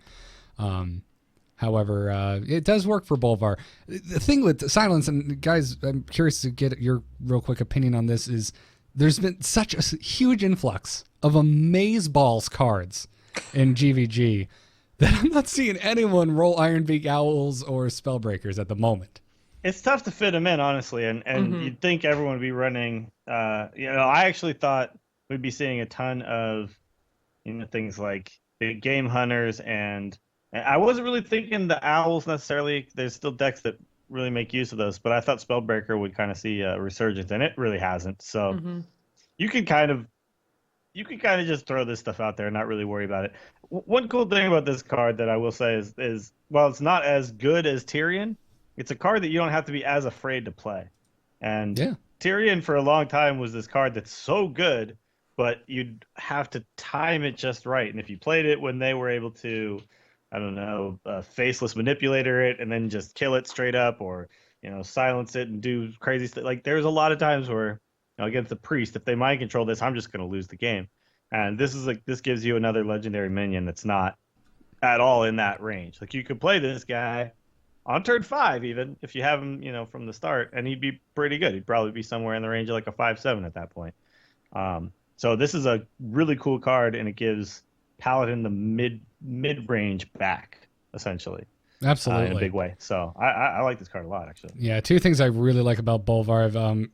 However, it does work for Bolvar. The thing with silence, and guys, I'm curious to get your real quick opinion on this, is there's been such a huge influx of Amazeballs cards in GVG that I'm not seeing anyone roll Ironbeak Owls or Spellbreakers at the moment. It's tough to fit them in, honestly, and you'd think everyone would be running. I actually thought we'd be seeing a ton of, things like big game hunters, and I wasn't really thinking the owls necessarily. There's still decks that really make use of those, but I thought Spellbreaker would kind of see a resurgence, and it really hasn't. So you can kind of just throw this stuff out there and not really worry about it. One cool thing about this card that I will say is while it's not as good as Tyrion, it's a card that you don't have to be as afraid to play. And Tyrion for a long time was this card that's so good, but you'd have to time it just right. And if you played it when they were able to, faceless manipulator it and then just kill it straight up, or silence it and do crazy stuff. Like there's a lot of times where against the priest, if they mind control this, I'm just going to lose the game. And this gives you another legendary minion that's not at all in that range. Like you could play this guy on turn 5 even if you have him from the start, and he'd be pretty good. He'd probably be somewhere in the range of like a 5/7 at that point. So this is a really cool card, and it gives Paladin the mid-range back, essentially. Absolutely. In a big way. So I like this card a lot, actually. Yeah, 2 things I really like about Bolvar.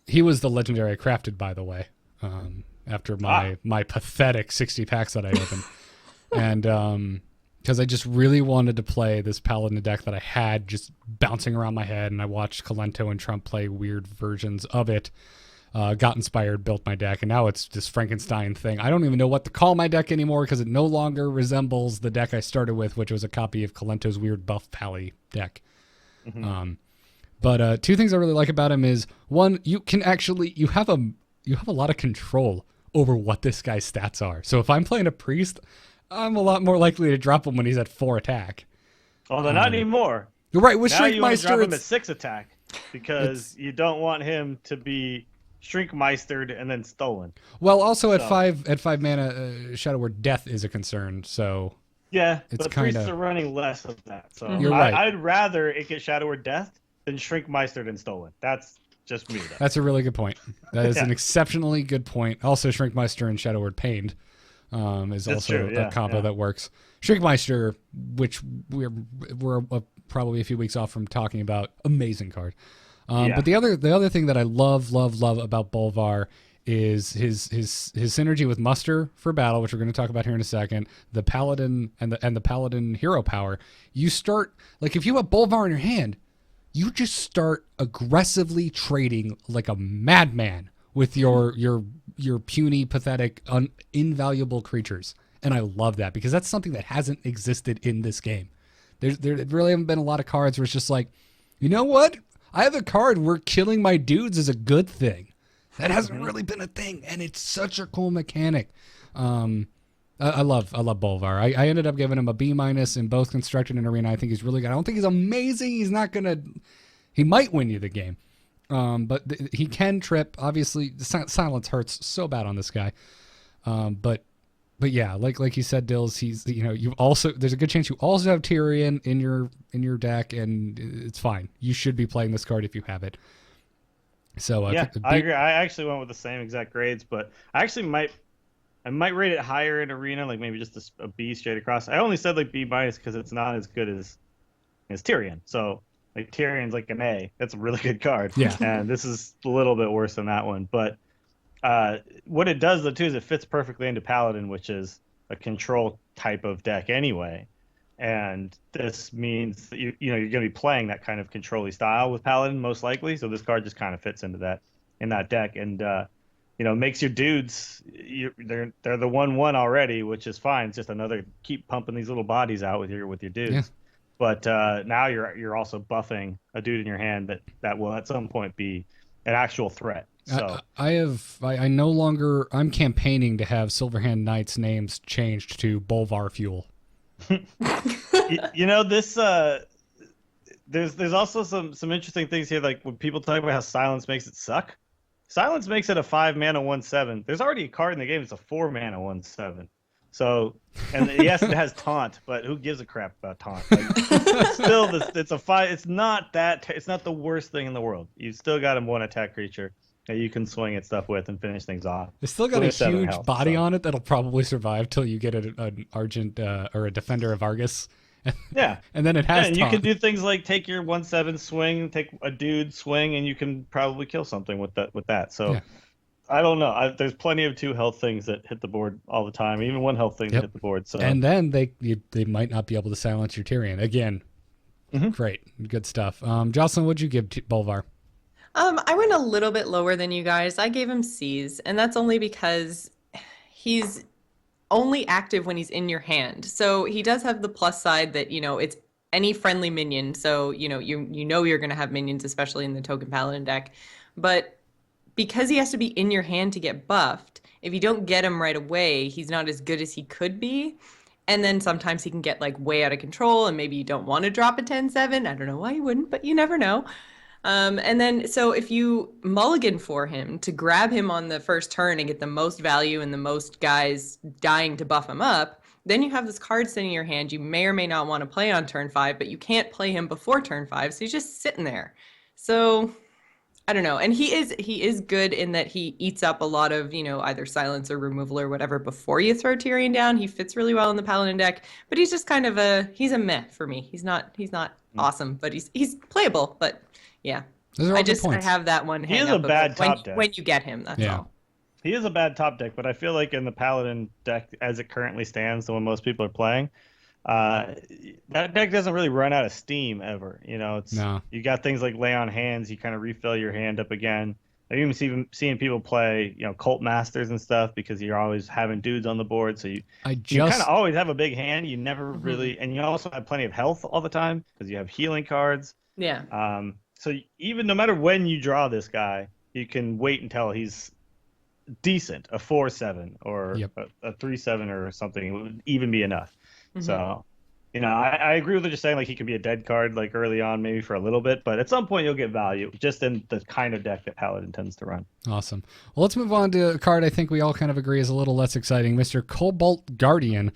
He was the legendary I crafted, by the way, after my pathetic 60 packs that I opened. And because I just really wanted to play this Paladin deck that I had just bouncing around my head, and I watched Kalento and Trump play weird versions of it. got inspired, built my deck, and now it's this Frankenstein thing. I don't even know what to call my deck anymore because it no longer resembles the deck I started with, which was a copy of Kalento's weird Buff Pally deck. But two things I really like about him is, one, you can actually you have a lot of control over what this guy's stats are. So if I'm playing a priest, I'm a lot more likely to drop him when he's at 4 attack. Although not anymore. You're right. With Now you want to Shrinkmeister, drop him at 6 attack because you don't want him to be Shrinkmeistered and then stolen. well, also at 5 mana, Shadow Word Death is a concern. So Yeah, It's but priests kinda- are running less of that. So You're right. I'd rather it get Shadow Word Death than Shrinkmeistered and stolen. That's just me, though. that's a really good point. That is an Yeah. exceptionally good point. Also, Shrinkmeister and Shadow Word Pained is That's also true, a combo yeah. that works. Shrinkmeister, which we're probably a few weeks off from talking about, amazing card. But the other thing that I love about Bolvar is his synergy with Muster for battle, which we're going to talk about here in a second. The Paladin and the Paladin hero power. You start, like, if you have Bolvar in your hand, you just start aggressively trading like a madman with your puny, pathetic, invaluable creatures. And I love that because that's something that hasn't existed in this game. There really haven't been a lot of cards where it's just like, you know what? I have a card where killing my dudes is a good thing. That hasn't really been a thing, and it's such a cool mechanic. I love Bolvar. I ended up giving him a B- in both Constructed and Arena. I think he's really good. I don't think he's amazing. He's not gonna. He might win you the game, but he can trip. Obviously, silence hurts so bad on this guy. But yeah, like you said, Dills, he's, you also, there's a good chance you also have Tyrion in your deck, and it's fine. You should be playing this card if you have it. So Yeah, I agree. I actually went with the same exact grades, but I actually might rate it higher in Arena, like maybe just a B straight across. I only said like B- because it's not as good as Tyrion. So like Tyrion's like an A. That's a really good card. Yeah. And this is a little bit worse than that one, but what it does though too is it fits perfectly into Paladin, which is a control type of deck anyway. And this means that you're going to be playing that kind of control-y style with Paladin most likely. So this card just kind of fits into that in that deck, and makes your dudes, they're the 1/1 already, which is fine. It's just another keep pumping these little bodies out with your dudes. Yeah. But now you're also buffing a dude in your hand that will at some point be an actual threat. So I'm campaigning to have Silverhand Knights names changed to Bolvar Fuel. This there's also some interesting things here, like when people talk about how silence makes it suck. Silence makes it a 5 mana 1/7. There's already a card in the game that's a 4 mana 1/7. So, and yes, it has taunt, but who gives a crap about taunt? Like, still, it's a 5. It's not the worst thing in the world. You still got a 1 attack creature that you can swing at stuff with and finish things off. It's still got a huge body so. on it that'll probably survive till you get an Argent or a Defender of Argus. Yeah. And then it has and taunt. you can do things like take your 1/7 swing, take a dude swing, and you can probably kill something with that. So Yeah. I don't know. There's plenty of 2 health things that hit the board all the time, even 1 health thing that hit the board. So And then they might not be able to silence your Tyrion. Again, great. Good stuff. Jocelyn, what'd you give Bolvar? I went a little bit lower than you guys. I gave him C's, and that's only because he's only active when he's in your hand. So he does have the plus side that, it's any friendly minion. So, you're going to have minions, especially in the Token Paladin deck. But because he has to be in your hand to get buffed, if you don't get him right away, he's not as good as he could be. And then sometimes he can get like way out of control, and maybe you don't want to drop a 10/7. I don't know why you wouldn't, but you never know. And then, so if you mulligan for him to grab him on the first turn and get the most value and the most guys dying to buff him up, then you have this card sitting in your hand you may or may not want to play on turn 5, but you can't play him before turn 5, so he's just sitting there. So I don't know. And he is good in that he eats up a lot of, either silence or removal or whatever before you throw Tyrion down. He fits really well in the Paladin deck, but he's just kind of he's a meh for me. He's not awesome, but he's playable, but yeah. Those are all good I points. have that one. He is a bad top deck. When you get him, that's all. He is a bad top deck, but I feel like in the Paladin deck, as it currently stands, the one most people are playing, that deck doesn't really run out of steam ever. You got things like Lay on Hands. You kind of refill your hand up again. I've even seeing people play, Cult Masters and stuff because you're always having dudes on the board. So you kind of always have a big hand. You never really, and you also have plenty of health all the time because you have healing cards. Yeah. So even no matter when you draw this guy, you can wait until he's decent, a 4/7 or a 3/7 or something would even be enough. So, I agree with what you're saying. Like, he could be a dead card, like, early on, maybe for a little bit, but at some point you'll get value just in the kind of deck that Paladin tends to run. Awesome. Well, let's move on to a card I think we all kind of agree is a little less exciting, Mr. Cobalt Guardian.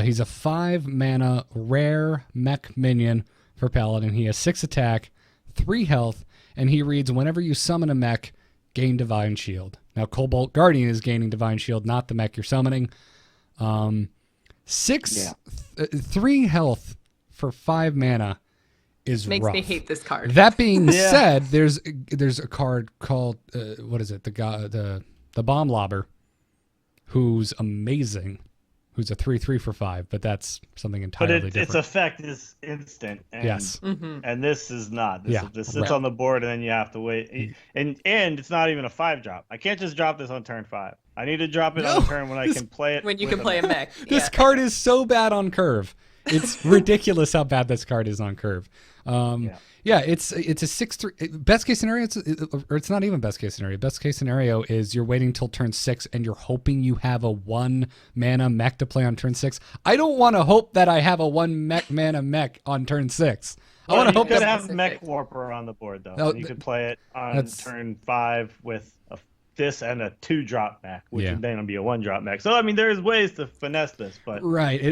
He's a 5-mana rare mech minion for Paladin. He has 6 attack, 3 health, and he reads, whenever you summon a mech, gain Divine Shield. Now, Cobalt Guardian is gaining Divine Shield, not the mech you're summoning. 3 health for 5 mana is Makes rough. me hate this card. That being said, there's a card called what is it? The Bomb Lobber, who's amazing. Who's a 3/3 for 5, but that's something entirely different. Its effect is instant. And, yes. And this is not. This sits on the board, and then you have to wait. And it's not even a 5-drop. I can't just drop this on turn 5. I need to drop it on turn when I can play it. When you can play a mech. This card is so bad on curve. It's ridiculous how bad this card is on curve. It's a 6/3. Best case scenario, it's not even best case scenario. Best case scenario is you're waiting till turn 6 and you're hoping you have a 1-mana mech to play on turn 6. I don't want to hope that I have a 1-mana mech on turn 6. I want to hope that that have Mech Warper on the board though. You could play it on turn 5 with this and a 2-drop mech, which would then be a 1-drop mech. So I mean, there's ways to finesse this, but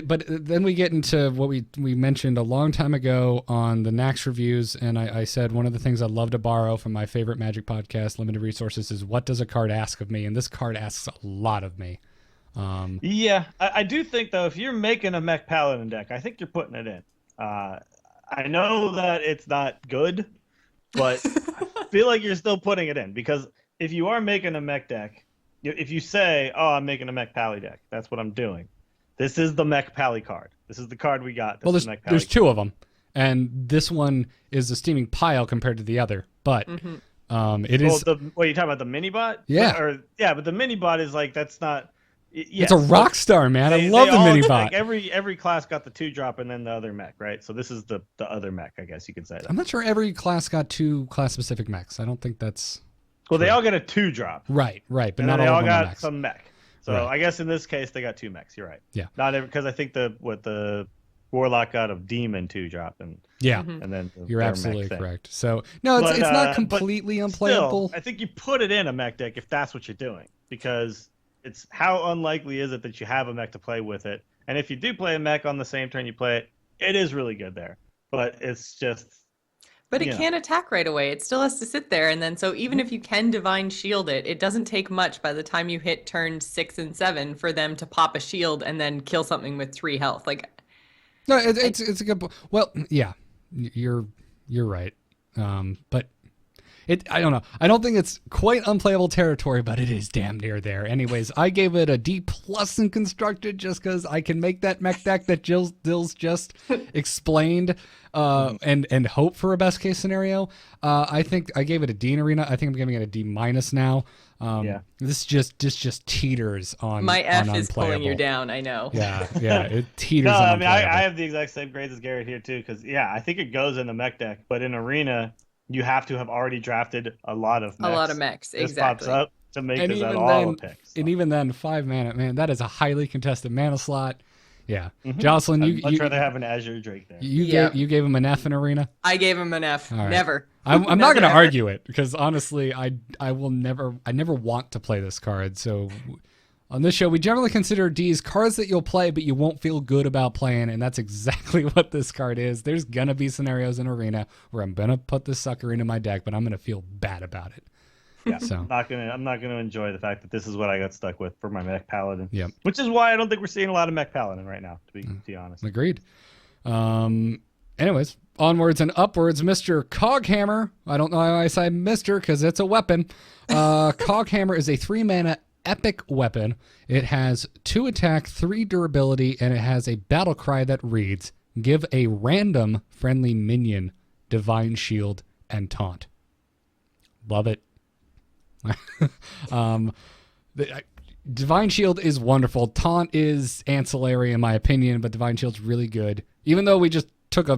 but then we get into what we mentioned a long time ago on the Nax reviews, and I said one of the things I love to borrow from my favorite Magic podcast, Limited Resources, is what does a card ask of me, and this card asks a lot of me. I do think though, if you're making a Mech Paladin deck, I think you're putting it in. I know that it's not good, but I feel like you're still putting it in because if you are making a mech deck, if you say, "Oh, I'm making a Mech Pally deck," that's what I'm doing. This is the Mech Pally card. This is the card we got. There's 2 of them, and this one is a steaming pile compared to the other. But it is. What are you talking about? The Minibot? Yeah. But the Minibot is like that's not. It's a rock star, man. I love the Minibot. Like every class got the 2-drop and then the other mech, right? So this is the other mech, I guess you could say that. I'm not sure every class got 2 class-specific mechs. I don't think that's. Well, they all get a 2-drop. Right, but and not they all all of them got mechs. some mech. So I guess in this case they got 2 mechs. You're right. Yeah. Not because I think the Warlock got a Demon 2-drop and then you're absolutely correct. So no, it's not completely unplayable. Still, I think you put it in a mech deck if that's what you're doing because it's how unlikely is it that you have a mech to play with it, and if you do play a mech on the same turn you play it, it is really good there. But it's just. But it can't attack right away. It still has to sit there. And then, so even if you can Divine Shield it, it doesn't take much by the time you hit turn 6 and 7 for them to pop a shield and then kill something with 3 health. Like, no, it's a good point. Well, yeah, you're right. But I don't know. I don't think it's quite unplayable territory, but it is damn near there. Anyways, I gave it a D+ in constructed just because I can make that mech deck that Dill's just explained and hope for a best case scenario. I think I gave it a D in Arena. I think I'm giving it a D- now. This just teeters on my F on is pulling you down. I know. Yeah, it teeters. No, on I mean I have the exact same grades as Garrett here too because I think it goes in the mech deck, but in Arena. You have to have already drafted a lot of mechs. Exactly. This pops up to make this at all the picks. So. And even then, 5 mana, man, that is a highly contested mana slot. Yeah. Jocelyn, I'd rather have an Azure Drake there. You gave him an F in Arena? I gave him an F. Right. Never. I'm not going to argue it because honestly, I never want to play this card. So on this show, we generally consider Ds cards that you'll play, but you won't feel good about playing, and that's exactly what this card is. There's going to be scenarios in Arena where I'm going to put this sucker into my deck, but I'm going to feel bad about it. Yeah, so. I'm not gonna enjoy the fact that this is what I got stuck with for my Mech Paladin. Yep. Which is why I don't think we're seeing a lot of Mech Paladin right now, to be honest. Agreed. Anyways, onwards and upwards, Mr. Coghammer. I don't know why I say Mr. because it's a weapon. Coghammer is a 3-mana epic weapon. It has 2 attack, 3 durability, and it has a battle cry that reads, "Give a random friendly minion Divine Shield and Taunt." Love it. Divine Shield is wonderful. Taunt is ancillary in my opinion, but Divine Shield's really good. Even though we just took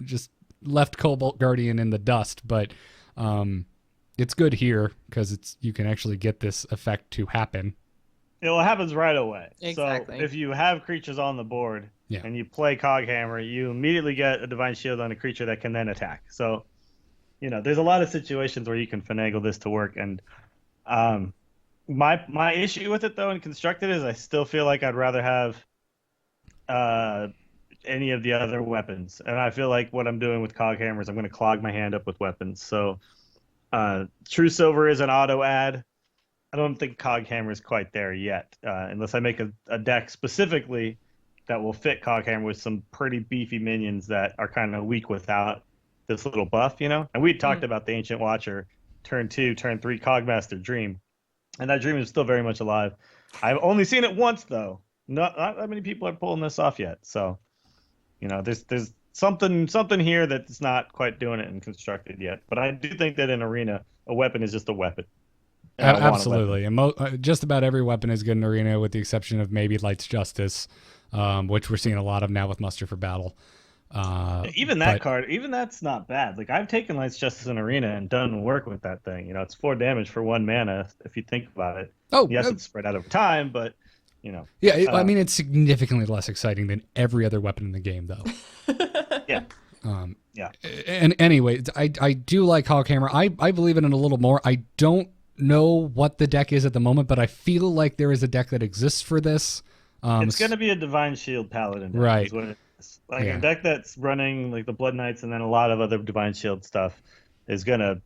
just left Cobalt Guardian in the dust, but it's good here because you can actually get this effect to happen. It happens right away. Exactly. So if you have creatures on the board and you play Coghammer, you immediately get a Divine Shield on a creature that can then attack. So, there's a lot of situations where you can finagle this to work. And my issue with it, though, in Constructed is I still feel like I'd rather have any of the other weapons. And I feel like what I'm doing with Coghammer is I'm going to clog my hand up with weapons. So True Silver is an auto add. I don't think Coghammer is quite there yet, unless I make a deck specifically that will fit Coghammer with some pretty beefy minions that are kind of weak without this little buff, And we talked about the Ancient Watcher, turn 2, turn 3 Cogmaster Dream, and that dream is still very much alive. I've only seen it once, though. Not that many people are pulling this off yet. So, there's something here that's not quite doing it in Constructed yet. But I do think that in Arena, a weapon is just a weapon. Absolutely. And just about every weapon is good in Arena with the exception of maybe Light's Justice, which we're seeing a lot of now with Muster for Battle. Even that's not bad. Like, I've taken Light's Justice in Arena and done work with that thing. It's 4 damage for 1 mana if you think about it. Yes, it's spread out over time, but, Yeah, I mean, it's significantly less exciting than every other weapon in the game, though. Yeah. Yeah. And anyway, I do like Coghammer. I believe in it a little more. I don't know what the deck is at the moment, but I feel like there is a deck that exists for this. It's going to be a Divine Shield Paladin deck, right? Is what it is. Like a deck that's running like the Blood Knights and then a lot of other Divine Shield stuff is going to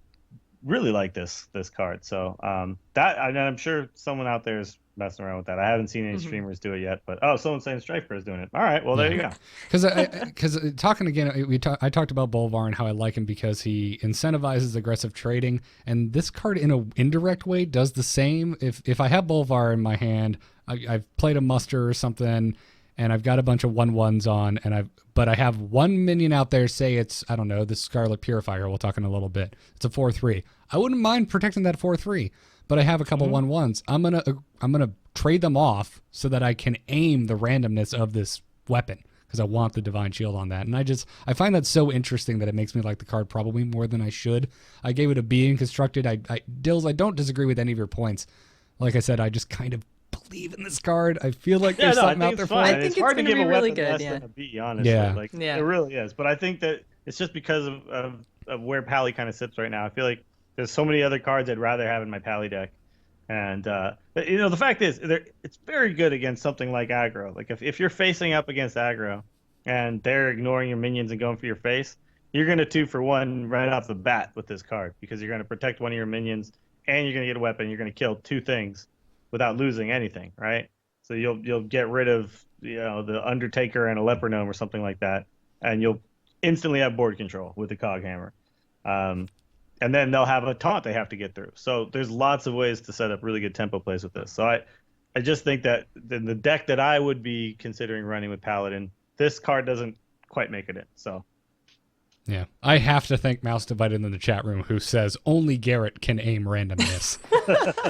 really like this card. So I'm sure someone out there is messing around with that. I haven't seen any streamers do it yet, but someone's saying Strifecro is doing it. All right, well there you go. Because talking again, I talked about Bolvar and how I like him because he incentivizes aggressive trading, and this card in an indirect way does the same. If I have Bolvar in my hand, I've played a muster or something, and I've got a bunch of 1/1s on, but I have one minion out there. Say it's the Scarlet Purifier. We'll talk in a little bit. It's a 4/3. I wouldn't mind protecting that 4/3. But I have a couple 1/1s. I'm gonna trade them off so that I can aim the randomness of this weapon because I want the Divine Shield on that. And I find that so interesting that it makes me like the card probably more than I should. I gave it a B in Constructed. Dills, I don't disagree with any of your points. Like I said, I just kind of believe in this card. I feel like there's something out there for it. I think it's hard to give a really weapon good, less than a B, honestly. It really is. But I think that it's just because of where Pally kind of sits right now. I feel like there's so many other cards I'd rather have in my Pally deck. And, the fact is, it's very good against something like aggro. Like, if you're facing up against aggro and they're ignoring your minions and going for your face, you're going to 2-for-1 right off the bat with this card because you're going to protect one of your minions and you're going to get a weapon. You're going to kill 2 things without losing anything, right? So you'll get rid of, the Undertaker and a Leper Gnome or something like that, and you'll instantly have board control with the Coghammer. And then they'll have a taunt they have to get through. So there's lots of ways to set up really good tempo plays with this. So I just think that the deck that I would be considering running with Paladin, this card doesn't quite make it in. So yeah, I have to thank Mouse Divided in the chat room who says only Garrett can aim randomness.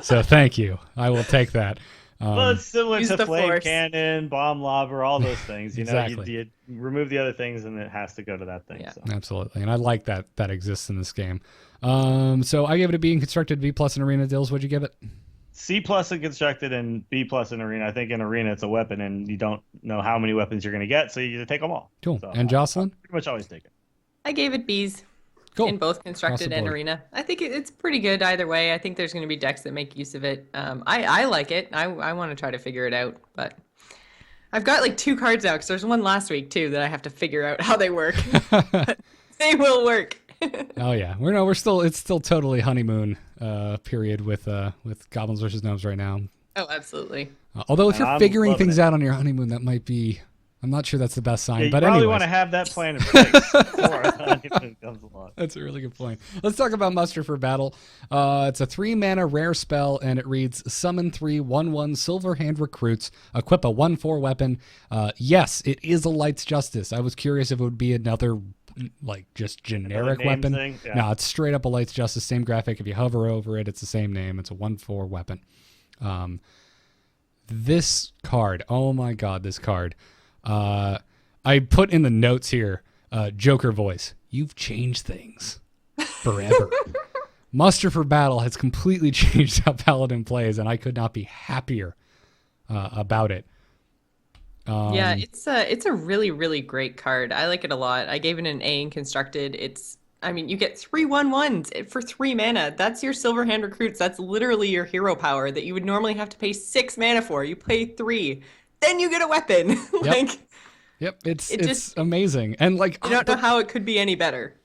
So thank you. I will take that. Well, it's similar to Flame Cannon, Bomb Lobber, all those things. Exactly. You remove the other things, and it has to go to that thing. Yeah, so. Absolutely. And I like that exists in this game. So I gave it a B in Constructed, B+ in Arena. Dills, what'd you give it? C+ in Constructed and B+ in Arena. I think in Arena it's a weapon, and you don't know how many weapons you're going to get, so you take them all. Cool. So, and Jocelyn? Pretty much always take it. I gave it Bs. Cool. In both Constructed and Arena. I think it's pretty good either way. I think there's going to be decks that make use of it. I like it. I want to try to figure it out, but I've got like 2 cards out because there's one last week too that I have to figure out how they work. They will work. Oh yeah, it's still totally honeymoon period with Goblins versus Gnomes right now. Oh, absolutely. Although if you're figuring things out on your honeymoon, that might be. I'm not sure that's the best sign, but anyway. You probably want to have that plan in place before honeymoon comes along. That's a really good point. Let's talk about Muster for Battle. It's a 3-mana rare spell, and it reads: Summon 3 1/1 Silver Hand Recruits. Equip a 1/4 weapon. Yes, it is a Light's Justice. I was curious if it would be another like just generic name weapon. thing? Yeah. No, it's straight up a Light's Justice, same graphic. If you hover over it, it's the same name. It's a 1/4 weapon. This card, oh my god, this card. I put in the notes here, Joker voice. You've changed things forever. Muster for Battle has completely changed how Paladin plays, and I could not be happier about it. Yeah, it's a really, really great card. I like it a lot. I gave it an A in Constructed. You get 3 1/1s for 3 mana. That's your Silverhand Recruits. That's literally your hero power that you would normally have to pay 6 mana for. You pay 3. Then you get a weapon. Yep, it's amazing. And like I don't know how it could be any better.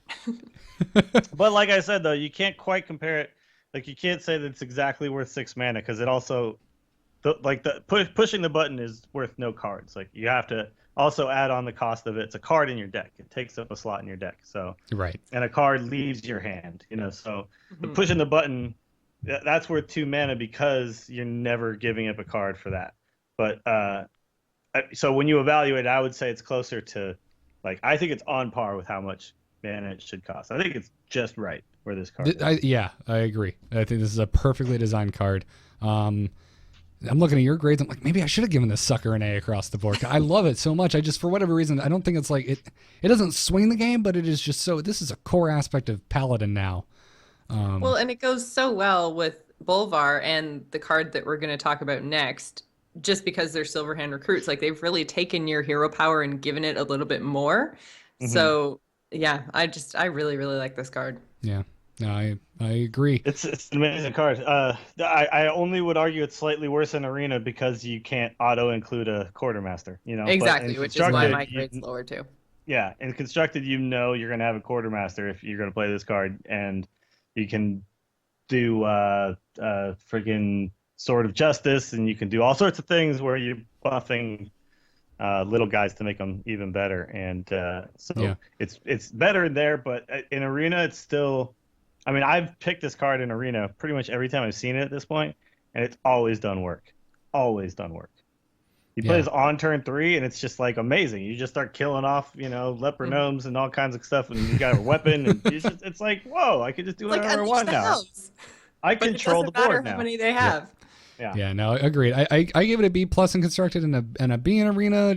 But like I said, though, you can't quite compare it. Like, you can't say that it's exactly worth 6 mana, because it also, pushing the button is worth no cards. Like, you have to also add on the cost of it. It's a card in your deck. It takes up a slot in your deck. So right, and a card leaves your hand. So pushing the button, that's worth 2 mana because you're never giving up a card for that. But so when you evaluate, I would say it's closer to, like, I think it's on par with how much mana it should cost. I think it's just right for this card. I agree. I think this is a perfectly designed card. I'm looking at your grades. I'm like, maybe I should have given this sucker an A across the board. I love it so much. I just, for whatever reason, I don't think it's like it doesn't swing the game, but it is just so, this is a core aspect of Paladin now. Well, and it goes so well with Bolvar and the card that we're going to talk about next, just because they're Silverhand Recruits. Like, they've really taken your hero power and given it a little bit more. So yeah, I really, really like this card. Yeah, no, I agree. It's an amazing card. I only would argue it's slightly worse in Arena because you can't auto include a Quartermaster. Exactly, which is why my grade's lower too. Yeah, in Constructed, you're going to have a Quartermaster if you're going to play this card, and you can do friggin' Sword of Justice, and you can do all sorts of things where you're buffing little guys to make them even better, and it's better there. But in Arena, it's still. I mean, I've picked this card in Arena pretty much every time I've seen it at this point, and it's always done work. Always done work. He plays on turn 3, and it's just like amazing. You just start killing off, leper gnomes and all kinds of stuff, and you got a weapon, and it's like, whoa! I can just do whatever I want now. I control the board now. How many they have? Yeah, no, agreed. I give it a B+ in Constructed and a B in Arena,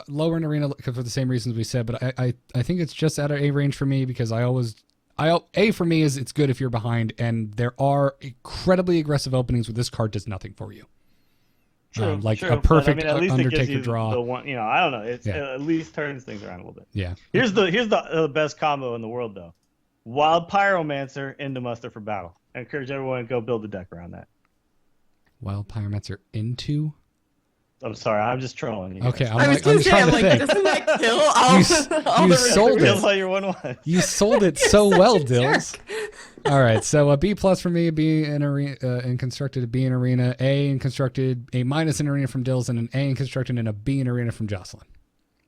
lower in Arena for the same reasons we said. But I think it's just out of A range for me because A for me is it's good if you're behind, and there are incredibly aggressive openings where this card does nothing for you. True, a perfect at least Undertaker it gives you draw. The one, I don't know. It at least turns things around a little bit. Yeah. Here's the best combo in the world, though. Wild Pyromancer into Muster for Battle. I encourage everyone to go build a deck around that. Wild Pyromancer into? I'm sorry, I'm just trolling you. Okay, I'm trying to think. Doesn't that kill all you the sold it. All your 1/1. You sold it so well, Dills. All right, so a B+ for me, a B in Arena, in Constructed, a B in Arena, A in Constructed, A- in Arena from Dills, and an A in Constructed, and a B in Arena from Jocelyn.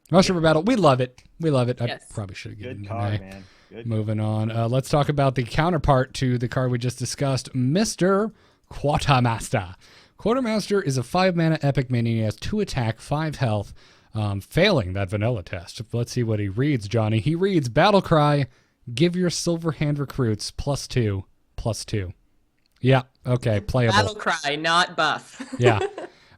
Muster for Battle, we love it. We love it. Yes. I probably should have given Good it card, an A. man. Good. Moving on. Let's talk about the counterpart to the card we just discussed, Mr. Quartermaster. Quartermaster is a 5-mana epic minion. He has 2 attack, 5 health, failing that vanilla test. Let's see what he reads, Johnny. He reads, Battle Cry, give your Silverhand Recruits +2/+2. Yeah, okay, playable. Battle Cry, not buff. Yeah,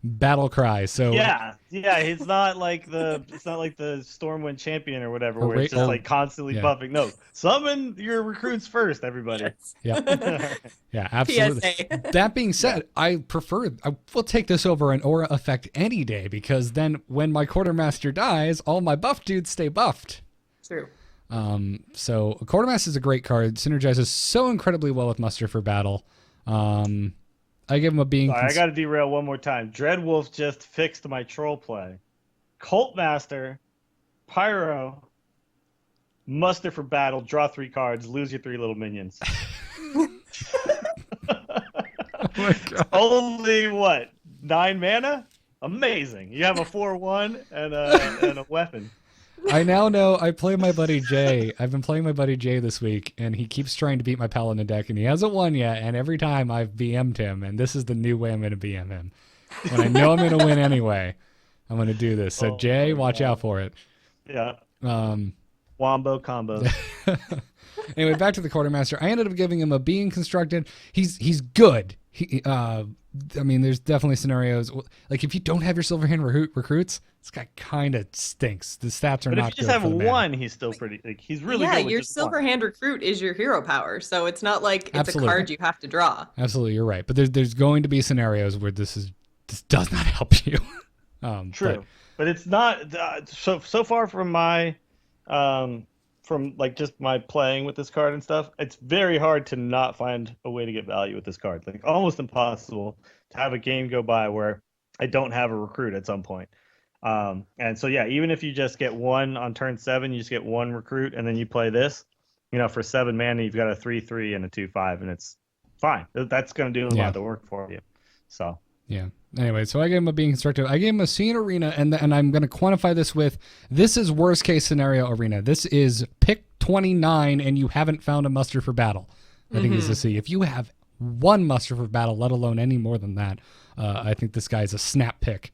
Battle Cry. So yeah, it's not like the Stormwind Champion or whatever, where it's just like constantly buffing. No, summon your recruits first, everybody. yeah, yeah, absolutely. PSA. That being said, I will take this over an aura effect any day, because then when my Quartermaster dies, all my buff dudes stay buffed. True. So Quartermaster is a great card. Synergizes so incredibly well with Muster for Battle. I give him a B. Sorry, I got to derail one more time. Dreadwolf just fixed my troll play. Cult Master, Pyro, Muster for Battle, draw 3 cards, lose your 3 little minions. Oh my God. Only what? 9 mana? Amazing. You have a 4/1 and a weapon. I now know I play my buddy Jay. I've been playing my buddy Jay this week, and he keeps trying to beat my Paladin deck, and he hasn't won yet, and every time I've BM'd him, and this is the new way I'm going to BM him. When I know I'm going to win anyway, I'm going to do this. So Jay, watch out for it. Yeah. Wombo combos. Anyway, back to the quartermaster. I ended up giving him a being constructed. He's good. I mean, there's definitely scenarios like if you don't have your Silverhand recruits, this guy kind of stinks. The stats are but not. If you just good have for the one, mana. he's still pretty. Like he's really good. Yeah, with your just one. Silverhand recruit is your hero power, so it's not like it's Absolutely. a card you have to draw. Absolutely, you're right. But there's going to be scenarios where this does not help you. True, but it's not. So far from my, from like just my playing with this card and stuff, it's very hard to not find a way to get value with this card. Like almost impossible to have a game go by where I don't have a recruit at some point. And so yeah, even if you just get one on turn 7, you just get one recruit, and then you play this, for 7 mana, you've got a 3/3 and a 2/5, and it's fine. That's going to do a lot of the work for you. So. Yeah. Anyway, so I gave him a being constructive. I gave him a scene arena, and I'm going to quantify this with, this is worst case scenario arena. This is pick 29, and you haven't found a muster for battle. I think is the C. If you have one muster for battle, let alone any more than that, I think this guy's a snap pick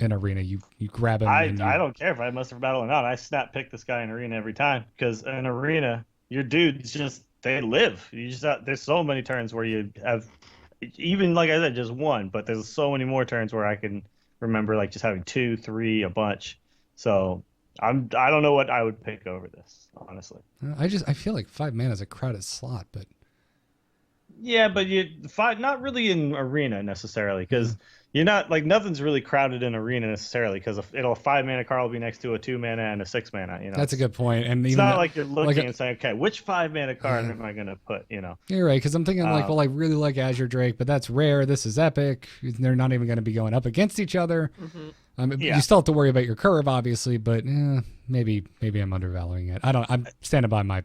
in arena. You grab him. I don't care if I have muster for battle or not. I snap pick this guy in arena every time, because in arena, your dudes they live. You just there's so many turns where you have. Even like I said, just one, but there's so many more turns where I can remember like just having 2, 3, a bunch. So I don't know what I would pick over this, honestly. I feel like 5 mana is a crowded slot, but yeah, but not really in arena necessarily, because you're not like nothing's really crowded in arena necessarily, because a 5-mana card will be next to a 2 mana and a 6 mana. That's a good point. And it's even not like you're looking and saying, okay, which 5-mana card am I going to put? You're right, because I'm thinking like, well, I really like Azure Drake, but that's rare. This is epic. They're not even going to be going up against each other. You still have to worry about your curve, obviously, but maybe I'm undervaluing it. I'm standing by my.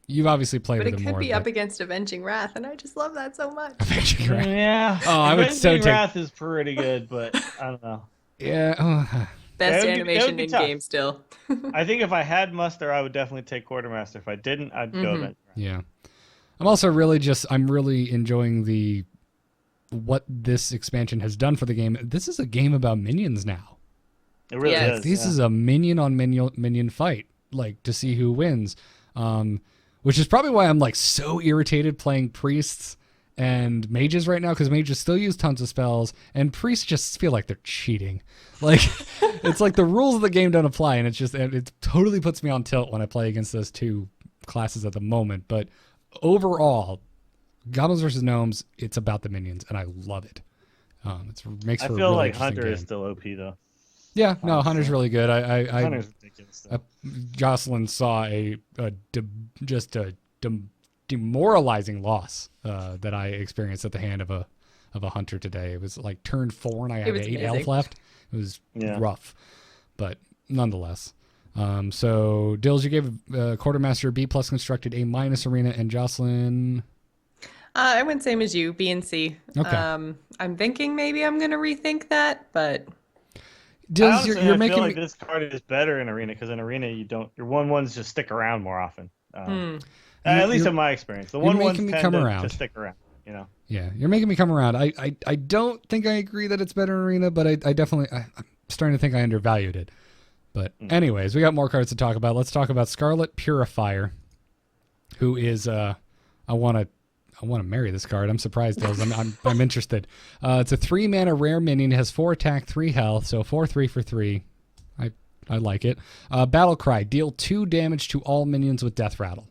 You've obviously played with it more. But it could be up against Avenging Wrath, and I just love that so much. Avenging Wrath. Yeah. Oh, I would so take. Wrath is pretty good, but I don't know. Yeah. Best animation in game still. I think if I had muster, I would definitely take Quartermaster. If I didn't, I'd go Avenging Wrath. Yeah. I'm also I'm really enjoying what this expansion has done for the game. This is a game about minions now. It really is. This is a minion on minion fight, like to see who wins. Which is probably why I'm like so irritated playing priests and mages right now, because mages still use tons of spells and priests just feel like they're cheating. Like it's like the rules of the game don't apply, and it totally puts me on tilt when I play against those two classes at the moment. But overall, Goblins versus Gnomes, it's about the minions, and I love it. Makes for I a feel really like interesting Hunter game. is still OP though. Yeah, no, Hunter's really good. Hunter's ridiculous. Jocelyn saw just a demoralizing loss that I experienced at the hand of a Hunter today. It was like turn 4 and I had 8 health left. It was rough, but nonetheless. So Dills, you gave Quartermaster B+ constructed A- arena, and Jocelyn. I went same as you, B and C. Okay. I'm thinking maybe I'm gonna rethink that, but. Dills, you're I making feel like this card is better in arena, because in arena your 1/1s just stick around more often. At least in my experience, the 1/1s tend to stick around. Yeah, you're making me come around. I don't think I agree that it's better in arena, but I definitely I'm starting to think I undervalued it. But anyways, we got more cards to talk about. Let's talk about Scarlet Purifier, who is I want to marry this card. I'm surprised, Dills. I'm interested. It's a 3-mana rare minion. It has 4 attack, 3 health, so 4/3 for 3. I like it. Battle Cry. Deal 2 damage to all minions with Death Rattle.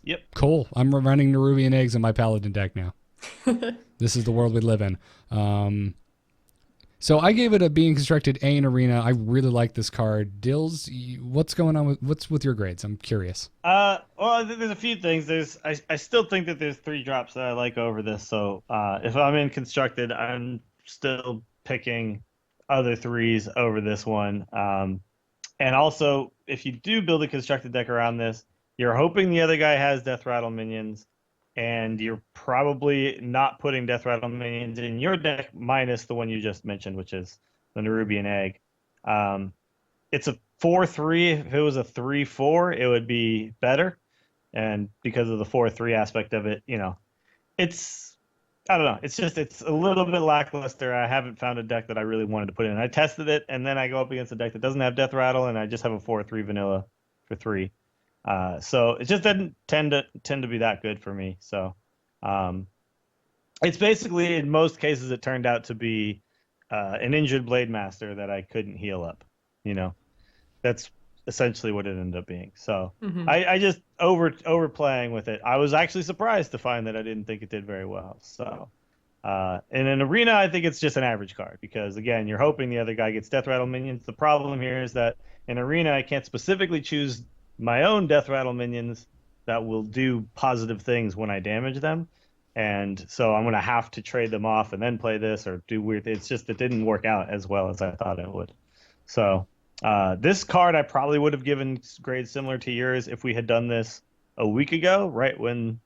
Yep. Cool. I'm running Nerubian Eggs in my Paladin deck now. This is the world we live in. So I gave it a being constructed A in arena. I really like this card. Dills, what's going on with your grades? I'm curious. Well, there's a few things. I still think that there's 3 drops that I like over this. So if I'm in constructed, I'm still picking other 3s over this one. And also, if you do build a constructed deck around this, you're hoping the other guy has Death Rattle minions, and you're probably not putting Death Rattle minions in your deck minus the one you just mentioned, which is the Nerubian Egg. It's a 4/3. If it was a 3/4, it would be better. And because of the 4/3 aspect of it, it's I don't know. It's a little bit lackluster. I haven't found a deck that I really wanted to put in. I tested it, and then I go up against a deck that doesn't have Death Rattle, and I just have a 4/3 vanilla for 3. So it just didn't tend to be that good for me. So it's basically, in most cases, it turned out to be an injured Blade Master that I couldn't heal up. That's essentially what it ended up being. So I just overplaying with it. I was actually surprised to find that I didn't think it did very well. So in an arena, I think it's just an average card because, again, you're hoping the other guy gets Death Rattle minions. The problem here is that in arena, I can't specifically choose my own Death Rattle minions that will do positive things when I damage them. And so I'm going to have to trade them off and then play this or do weird. It's just, it didn't work out as well as I thought it would. So this card I probably would have given grades similar to yours if we had done this a week ago, right when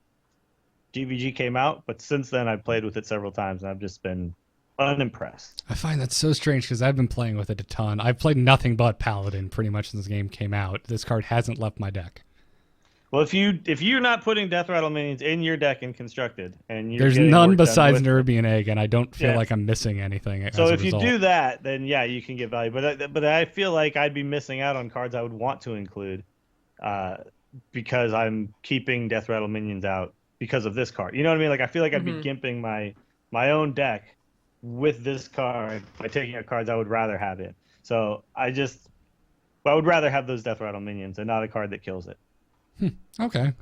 GVG came out. But since then, I've played with it several times, and I've just been unimpressed. I find that so strange because I've been playing with it a ton. I've played nothing but Paladin pretty much since the game came out. This card hasn't left my deck. Well, if you're not putting Death Rattle minions in your deck in constructed, and there's none besides Nerubian Egg, and I don't feel like I'm missing anything. So if you do that, then yeah, you can get value. But I feel like I'd be missing out on cards I would want to include, because I'm keeping Death Rattle minions out because of this card. You know what I mean? Like I feel like I'd be gimping my own deck with this card by taking out cards I would rather have in. So I would rather have those Death Rattle minions and not a card that kills it. Okay.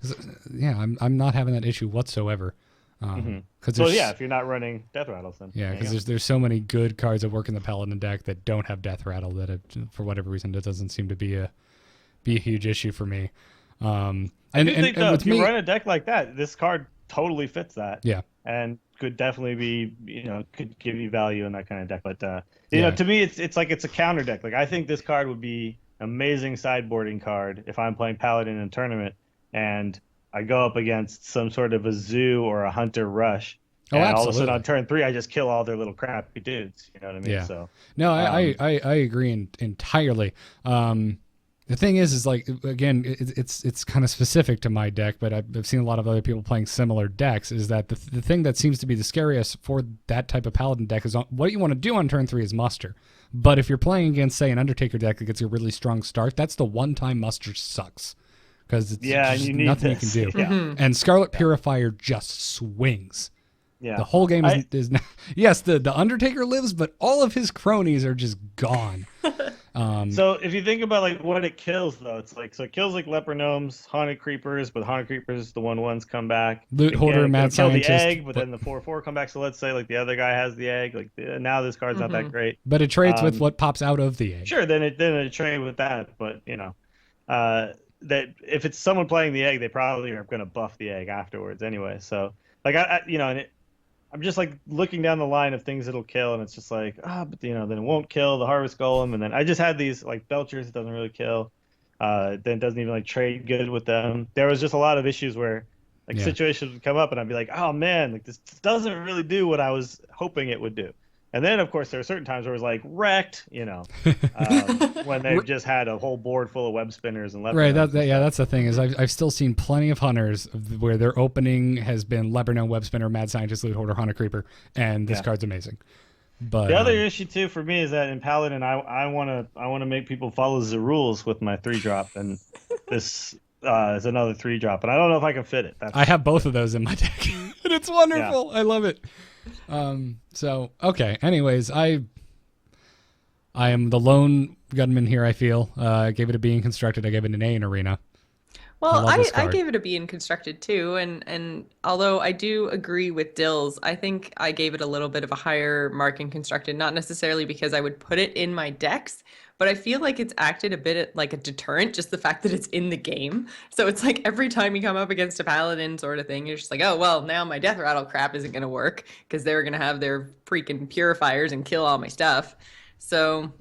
Yeah, I'm not having that issue whatsoever. So yeah, if you're not running Death Rattles, then yeah, because there's so many good cards that work in the Paladin deck that don't have Death Rattle that for whatever reason it doesn't seem to be a huge issue for me. If you run a deck like that, this card totally fits that. Yeah, and could definitely be could give you value in that kind of deck. But to me, it's like it's a counter deck. Like I think this card would be amazing sideboarding card if I'm playing Paladin in a tournament and I go up against some sort of a zoo or a hunter rush. And all of a sudden on turn 3, I just kill all their little crappy dudes. You know what I mean? Yeah. So no, I agree entirely. The thing is like, again, it's kind of specific to my deck, but I've seen a lot of other people playing similar decks. Is that the thing that seems to be the scariest for that type of Paladin deck is what you want to do on turn 3 is muster. But if you're playing against, say, an Undertaker deck that gets a really strong start, that's the one time muster sucks. Because it's nothing you can do. Yeah. And Scarlet Purifier just swings. Yeah. The whole game is not, yes, the Undertaker lives, but all of his cronies are just gone. So if you think about like what it kills, though, it's like, so it kills like leper gnomes, haunted creepers, but haunted creepers, the 1/1s come back. Loot hoarder, mad scientist. Kill the egg, but then the 4/4 come back. So let's say like the other guy has the egg. Like now this card's not that great. But it trades with what pops out of the egg. Sure, then it trade with that. But that if it's someone playing the egg, they probably are going to buff the egg afterwards anyway. So like I'm just like looking down the line of things it'll kill, and it's just like, but then it won't kill the Harvest Golem, and then I just had these like Belchers, it doesn't really kill. Then it doesn't even like trade good with them. There was just a lot of issues where like situations would come up, and I'd be like, oh man, like this doesn't really do what I was hoping it would do. And then, of course, there are certain times where it was like wrecked, when they've just had a whole board full of web spinners and leper. Right. That's the thing is I've still seen plenty of hunters where their opening has been leper gnome, web spinner, mad scientist, loot hoarder, haunted creeper, and this card's amazing. But the other issue too for me is that in Paladin, I want to make people follow the rules with my 3-drop, and this is another 3-drop, and I don't know if I can fit it. I have both of those in my deck, and it's wonderful. Yeah. I love it. So okay. Anyways, I am the lone gunman here. I feel I gave it a B in constructed. I gave it an A in arena. Well, I gave it a B in constructed too, and although I do agree with Dills, I think I gave it a little bit of a higher mark in constructed. Not necessarily because I would put it in my decks, but I feel like it's acted a bit like a deterrent, just the fact that it's in the game. So it's like every time you come up against a paladin sort of thing, you're just like, oh, well, now my death rattle crap isn't going to work because they're going to have their freaking purifiers and kill all my stuff. So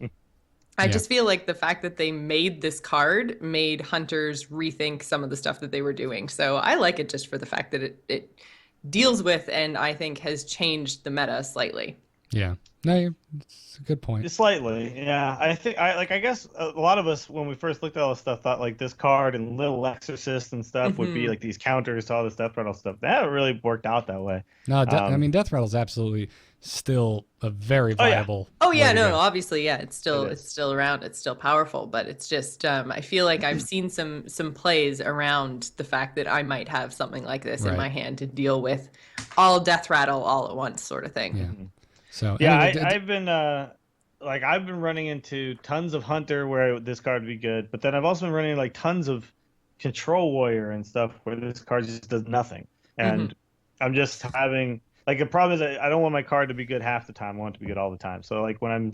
I just feel like the fact that they made this card made hunters rethink some of the stuff that they were doing. So I like it just for the fact that it deals with, and I think has changed the meta slightly. Yeah. No, it's a good point. Just slightly, yeah. I guess a lot of us, when we first looked at all this stuff, thought like this card and Little Exorcist and stuff would be like these counters to all this Death Rattle stuff. That haven't really worked out that way. No, I mean, Death Rattle's absolutely still a very viable. Oh yeah, no, obviously, yeah, it's still around, it's still powerful, but it's just I feel like I've seen some plays around the fact that I might have something like this in my hand to deal with all Death Rattle all at once, sort of thing. Yeah. So yeah, anyway, I've been running into tons of Hunter where this card would be good, but then I've also been running like tons of Control Warrior and stuff where this card just does nothing, and I'm just having like the problem is I don't want my card to be good half the time. I want it to be good all the time. So like when I'm,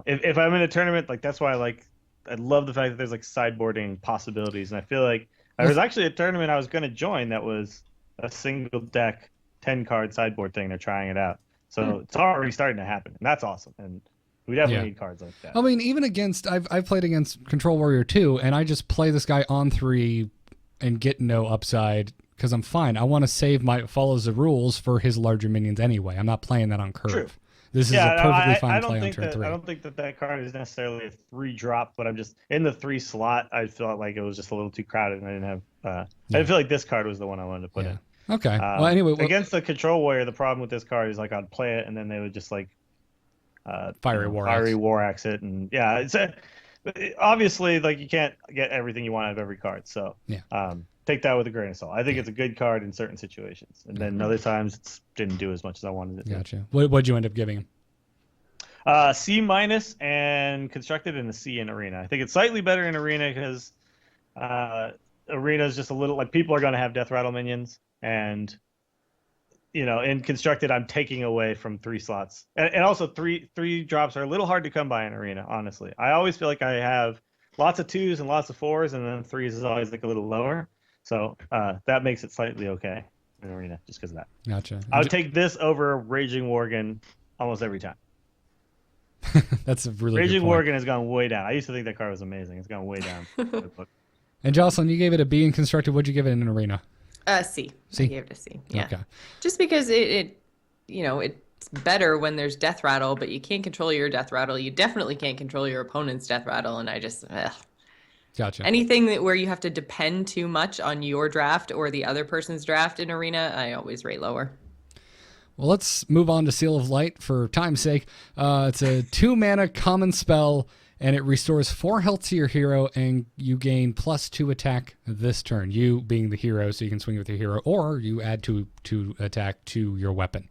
if I'm in a tournament, like that's why I love the fact that there's like sideboarding possibilities, and I feel like there was actually a tournament I was going to join that was a single deck 10 card sideboard thing. They're trying it out. So it's already starting to happen, and that's awesome. And we definitely need cards like that. I mean, even against I've played against Control Warrior 2, and I just play this guy on 3 and get no upside because I'm fine. I want to save follows the rules for his larger minions anyway. I'm not playing that on curve. True. This is a perfectly fine play on turn 3. I don't think that card is necessarily a 3 drop, but I'm just in the 3 slot. I felt like it was just a little too crowded, and I didn't have. I didn't feel like this card was the one I wanted to put in. Okay. Well, anyway, against the Control Warrior, the problem with this card is like I'd play it and then they would just like Fiery War Axe it, and it's obviously like you can't get everything you want out of every card. So take that with a grain of salt. I think it's a good card in certain situations, and then other times it didn't do as much as I wanted it to. Gotcha. What'd you end up giving him? C- and constructed in the C in Arena. I think it's slightly better in Arena because Arena is just a little like people are going to have Death Rattle minions. And in constructed, I'm taking away from 3 slots, and also three drops are a little hard to come by in Arena. Honestly, I always feel like I have lots of 2s and lots of 4s, and then 3s is always like a little lower. So that makes it slightly okay in Arena just because of that. Gotcha. I would take this over Raging Worgen almost every time. That's a really Raging good point. Worgen has gone way down. I used to think that card was amazing. It's gone way down. And Jocelyn, you gave it a B in constructed. What'd you give it in Arena? C. C? I gave it a C. Yeah. Okay. Just because it's better when there's Death Rattle, but you can't control your Death Rattle. You definitely can't control your opponent's Death Rattle, and I just Gotcha. Anything where you have to depend too much on your draft or the other person's draft in Arena, I always rate lower. Well, let's move on to Seal of Light for time's sake. It's a 2-mana common spell, and it restores 4 health to your hero, and you gain +2 attack this turn. You being the hero, so you can swing with your hero, or you add 2 attack to your weapon.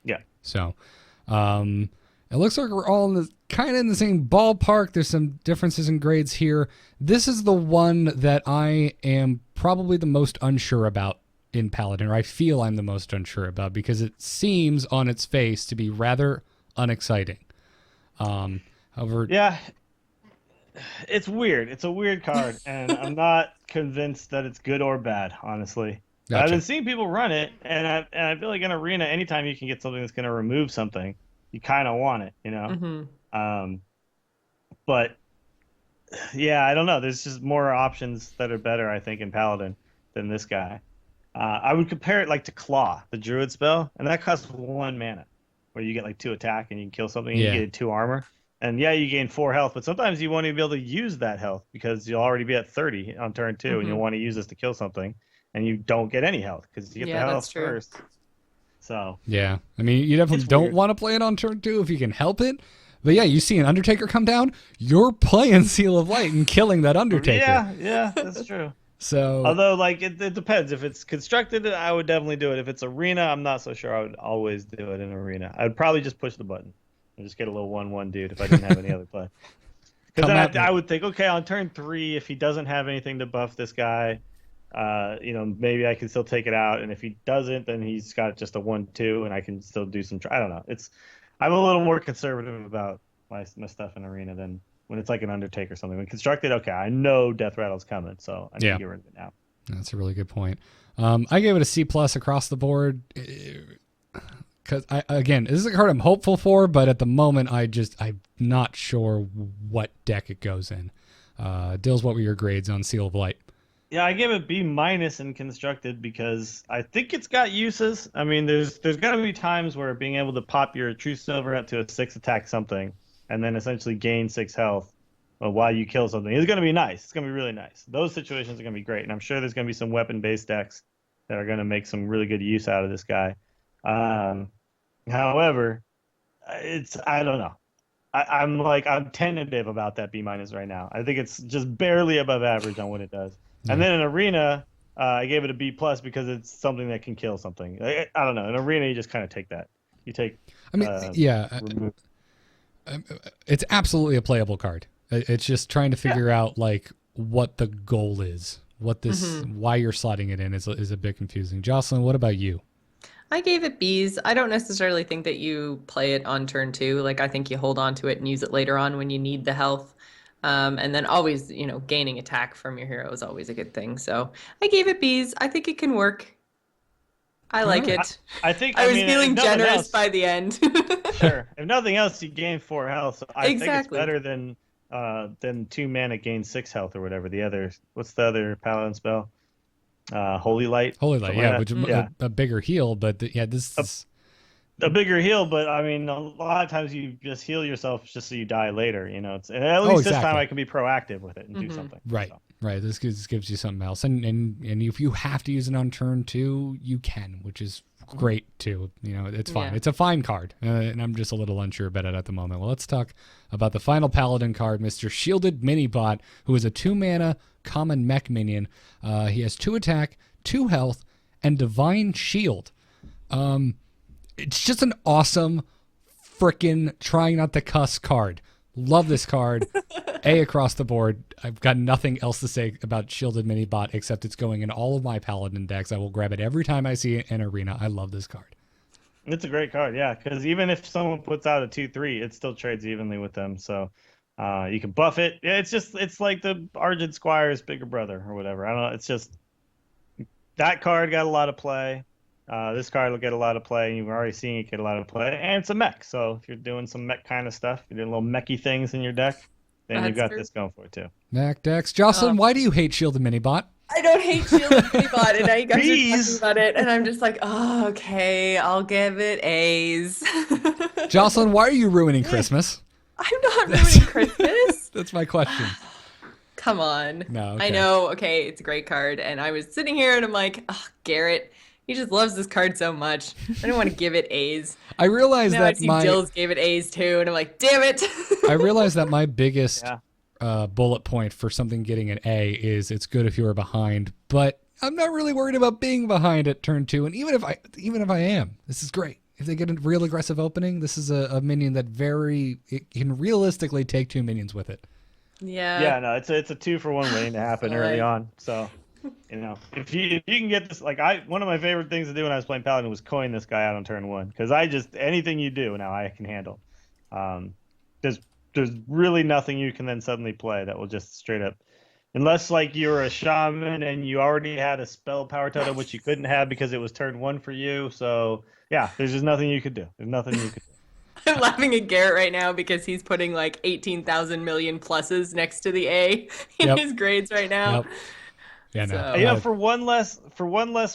Yeah. So, it looks like we're all kind of in the same ballpark. There's some differences in grades here. This is the one that I am probably the most unsure about in Paladin, or I feel I'm the most unsure about, because it seems on its face to be rather unexciting. However, yeah, it's weird. It's a weird card, and I'm not convinced that it's good or bad, honestly. Gotcha. I've been seeing people run it, and I feel like in Arena, anytime you can get something that's going to remove something, you kind of want it, But yeah, I don't know. There's just more options that are better, I think, in Paladin than this guy. I would compare it like to Claw, the Druid spell, and that costs 1 mana, where you get like 2 attack and you can kill something, and you get 2 armor. And yeah, you gain 4 health, but sometimes you won't even be able to use that health because you'll already be at 30 on turn 2, and you'll want to use this to kill something, and you don't get any health because you get the health first. So yeah, I mean, you definitely don't want to play it on turn 2 if you can help it. But yeah, you see an Undertaker come down, you're playing Seal of Light and killing that Undertaker. Yeah, that's true. So, although like it depends. If it's constructed, I would definitely do it. If it's Arena, I'm not so sure I would always do it in Arena. I would probably just push the button and just get a little 1/1 dude if I didn't have any other play. Because then I would think, okay, on turn 3, if he doesn't have anything to buff this guy, maybe I can still take it out. And if he doesn't, then he's got just a 1/2, and I can still do some. I don't know. I'm a little more conservative about my stuff in Arena than when it's like an Undertaker or something. When constructed, okay, I know Death Rattle's coming, so I need to get rid of it now. That's a really good point. I gave it a C+ across the board. Because, again, this is a card I'm hopeful for, but at the moment, I'm not sure what deck it goes in. Dills, what were your grades on Seal of Light? Yeah, I gave it B minus in constructed because I think it's got uses. I mean, there's got to be times where being able to pop your True Silver up to a 6 attack something and then essentially gain 6 health while you kill something is going to be nice. It's going to be really nice. Those situations are going to be great, and I'm sure there's going to be some weapon-based decks that are going to make some really good use out of this guy. However, I don't know. I'm tentative about that B minus right now. I think it's just barely above average on what it does. And then in Arena, I gave it a B plus because it's something that can kill something. I don't know. In Arena, you just kind of take that. You take. I mean, it's absolutely a playable card. It's just trying to figure out like what the goal is, what this, why you're slotting it in is a bit confusing. Jocelyn, what about you? I gave it Bs. I don't necessarily think that you play it on turn 2. Like, I think you hold on to it and use it later on when you need the health. And then always, gaining attack from your hero is always a good thing. So I gave it Bs. I think it can work. I like it. I think I was feeling generous by the end. Sure. If nothing else, you gain 4 health. So I think it's better than 2 mana gain 6 health or whatever. What's the other paladin spell? Holy Light. Holy Light, yeah, which is a bigger heal, but this is a bigger heal. But I mean, a lot of times you just heal yourself just so you die later. And at least this time I can be proactive with it and do something. Right, so. Right. This gives you something else, and if you have to use it on turn 2, you can, which is great too. It's fine. Yeah. It's a fine card, and I'm just a little unsure about it at the moment. Well, let's talk about the final paladin card, Mr. Shielded Minibot, who is a 2-mana common mech minion. He has 2 attack, 2 health, and divine shield. It's just an awesome frickin' trying not to cuss card. Love this card. A across the board. I've got nothing else to say about Shielded Minibot except it's going in all of my paladin decks. I will grab it every time I see it in Arena. I love this card. It's a great card, yeah, because even if someone puts out a 2/3, it still trades evenly with them. So you can buff it. Yeah, it's like the Argent Squire's bigger brother or whatever. I don't know. It's just that card got a lot of play. This card will get a lot of play, and you've already seen it get a lot of play. And it's a mech, so if you're doing some mech kind of stuff, you're doing little mechy things in your deck, then you've got this going for it too. Mech decks. Jocelyn, why do you hate Shielded Minibot? I don't hate Shielded Minibot, and now you guys are talking about it, and I'm just like, oh, okay, I'll give it A's. Jocelyn, why are you ruining Christmas? I'm not ruining Christmas. That's my question. Come on. No, okay. I know, okay, it's a great card, and I was sitting here, and I'm like, oh, Garrett, he just loves this card so much. I didn't want to give it A's. I realized that Dills gave it A's too, and I'm like, damn it. I realized that my biggest bullet point for something getting an A is it's good if you are behind, but I'm not really worried about being behind at turn 2. And even if I am, this is great. If they get a real aggressive opening, this is a minion that it can realistically take 2 minions with it. Yeah. Yeah, no, it's a 2-for-1 waiting to happen early on. So. If you can get this, one of my favorite things to do when I was playing Paladin was coin this guy out on turn 1, because anything you do now I can handle. There's really nothing you can then suddenly play that will just straight up, unless you're a shaman and you already had a spell power totem which you couldn't have because it was turn 1 for you. So yeah, there's just nothing you could do. There's nothing you could do. I'm laughing at Garrett right now because he's putting 18,000 million pluses next to the A in his grades right now. Yep. Yeah, no. For one less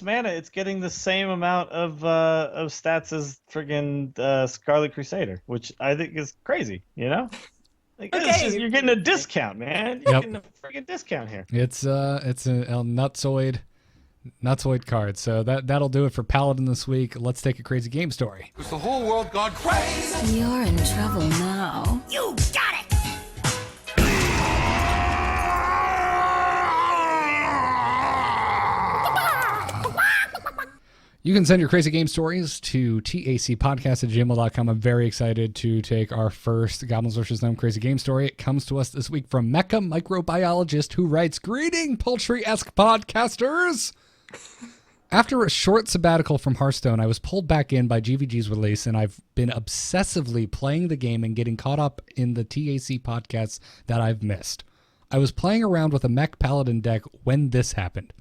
mana, it's getting the same amount of stats as friggin' Scarlet Crusader, which I think is crazy. You're getting a discount, man. You're getting a friggin' discount here. It's a nutsoid card. So that'll do it for Paladin this week. Let's take a crazy game story. Is the whole world gone crazy? You're in trouble now. You got it. You can send your crazy game stories to tacpodcast@gmail.com. I'm very excited to take our first Goblins vs. Gnome crazy game story. It comes to us this week from Mecha Microbiologist, who writes, "Greeting, poultry-esque podcasters! After a short sabbatical from Hearthstone, I was pulled back in by GVG's release, and I've been obsessively playing the game and getting caught up in the TAC podcasts that I've missed. I was playing around with a Mech Paladin deck when this happened.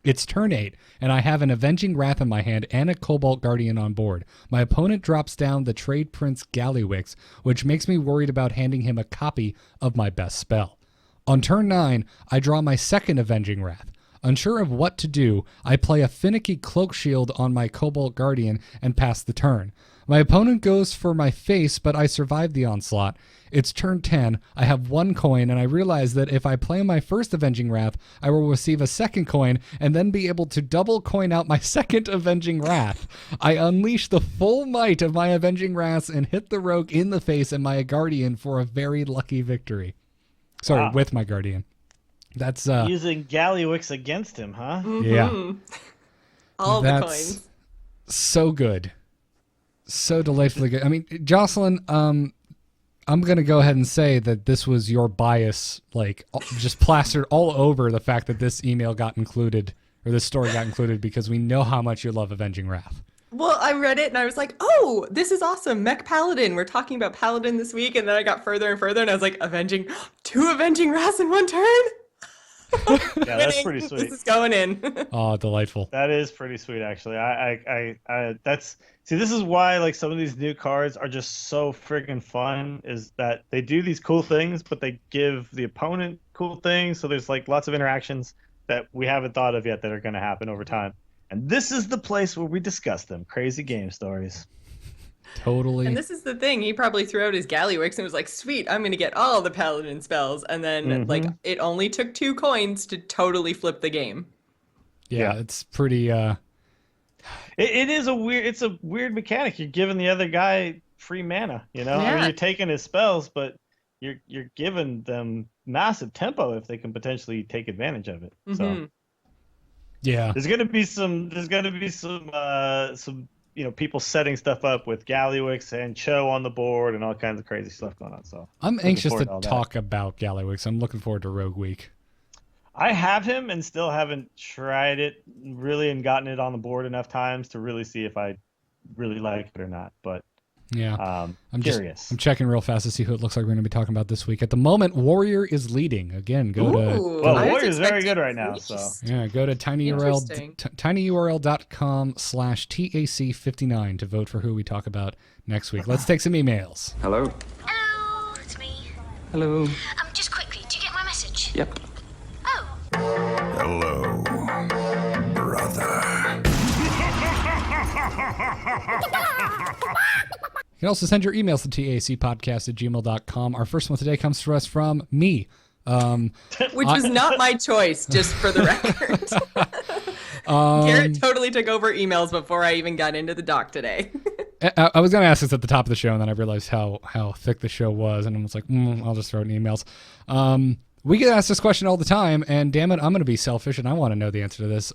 It's turn 8, and I have an Avenging Wrath in my hand and a Cobalt Guardian on board. My opponent drops down the Trade Prince Gallywix, which makes me worried about handing him a copy of my best spell. On turn 9, I draw my second Avenging Wrath. Unsure of what to do, I play a finicky cloak shield on my Cobalt Guardian and pass the turn. My opponent goes for my face, but I survive the onslaught. It's turn 10, I have 1 coin, and I realize that if I play my first Avenging Wrath, I will receive a second coin and then be able to double coin out my second Avenging Wrath. I unleash the full might of my Avenging Wraths and hit the rogue in the face and my Guardian for a very lucky victory. Sorry, with my Guardian. That's using Gallywix against him, huh? Yeah. All the coins. So good. So delightfully good. I mean, Jocelyn, I'm going to go ahead and say that this was your bias, like, just plastered all over the fact that this email got included, or this story got included, because we know how much you love Avenging Wrath. Well, I read it and I was like, oh, this is awesome. Mech Paladin. We're talking about Paladin this week. And then I got further and further and I was like, 2 Avenging Wraths in 1 turn? Yeah, that's pretty sweet. This is going in. Oh, delightful. That is pretty sweet, actually. This is why like some of these new cards are just so friggin' fun. Is that they do these cool things, but they give the opponent cool things. So there's like lots of interactions that we haven't thought of yet that are going to happen over time. And this is the place where we discuss them. Crazy game stories. Totally. And this is the thing. He probably threw out his Gallywix and was like, sweet, I'm going to get all the Paladin spells. And then, like, it only took 2 coins to totally flip the game. Yeah, it's pretty... It's a weird mechanic. You're giving the other guy free mana, you know? Yeah. I mean, you're taking his spells, but you're giving them massive tempo if they can potentially take advantage of it. So yeah. There's gonna be some people setting stuff up with Gallywix and Cho on the board and all kinds of crazy stuff going on. So I'm anxious to talk about Gallywix. I'm looking forward to Rogue Week. I have him and still haven't tried it really and gotten it on the board enough times to really see if I really like it or not. But yeah, I'm curious. I'm checking real fast to see who it looks like we're going to be talking about this week. At the moment, Warrior is leading. Again, go to... Well, Warrior's very good right now. So yeah, go to tinyurl.com/TAC59 to vote for who we talk about next week. Let's take some emails. Hello? Hello, it's me. Hello. Just quickly, do you get my message? Yep. Oh. Hello, brother. You can also send your emails to tacpodcast@gmail.com. Our first one today comes to us from me. Which was not my choice, just for the record. Garrett totally took over emails before I even got into the doc today. I was going to ask this at the top of the show, and then I realized how thick the show was, and I was like, I'll just throw it in emails. We get asked this question all the time, and damn it, I'm going to be selfish, and I want to know the answer to this.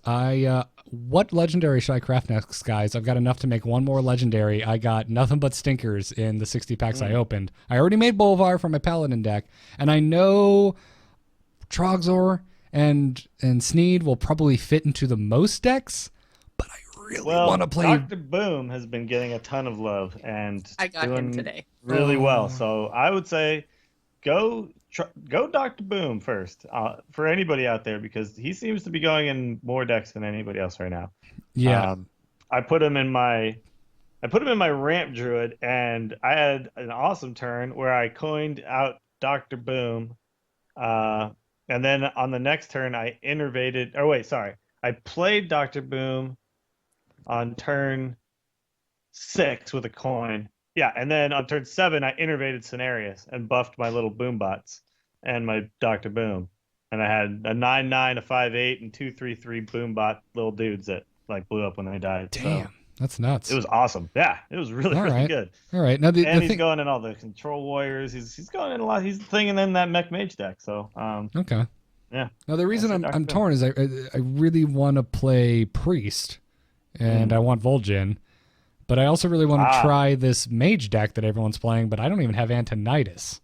What legendary should I craft next, guys? I've got enough to make 1 more legendary. I got nothing but stinkers in the 60 packs I opened. I already made Bolvar for my Paladin deck, and I know Trogzor and Sneed will probably fit into the most decks, but I really want to play... Dr. Boom has been getting a ton of love and I got doing him today. really well. So I would say go Dr. Boom first for anybody out there, because he seems to be going in more decks than anybody else right now. Yeah. I put him in my ramp druid, and I had an awesome turn where I coined out Dr. Boom, and then on the next turn I innervated. Oh wait, sorry, I played Dr. Boom on turn 6 with a coin. Yeah, and then on turn 7, I innervated Cenarius and buffed my little boom bots and my Dr. Boom. And I had a 9/9, a 5/8, and 2/3/3 boom bot little dudes that like blew up when they died. Damn, so that's nuts. it was awesome. Yeah, it was really good. All right. Now and he's going in all the control warriors. He's going in a lot. He's thinking in that Mech Mage deck. So okay. Yeah. Now the reason I'm torn is I really want to play Priest, and I want Vol'jin. But I also really want to try this Mage deck that everyone's playing, but I don't even have Antonidas.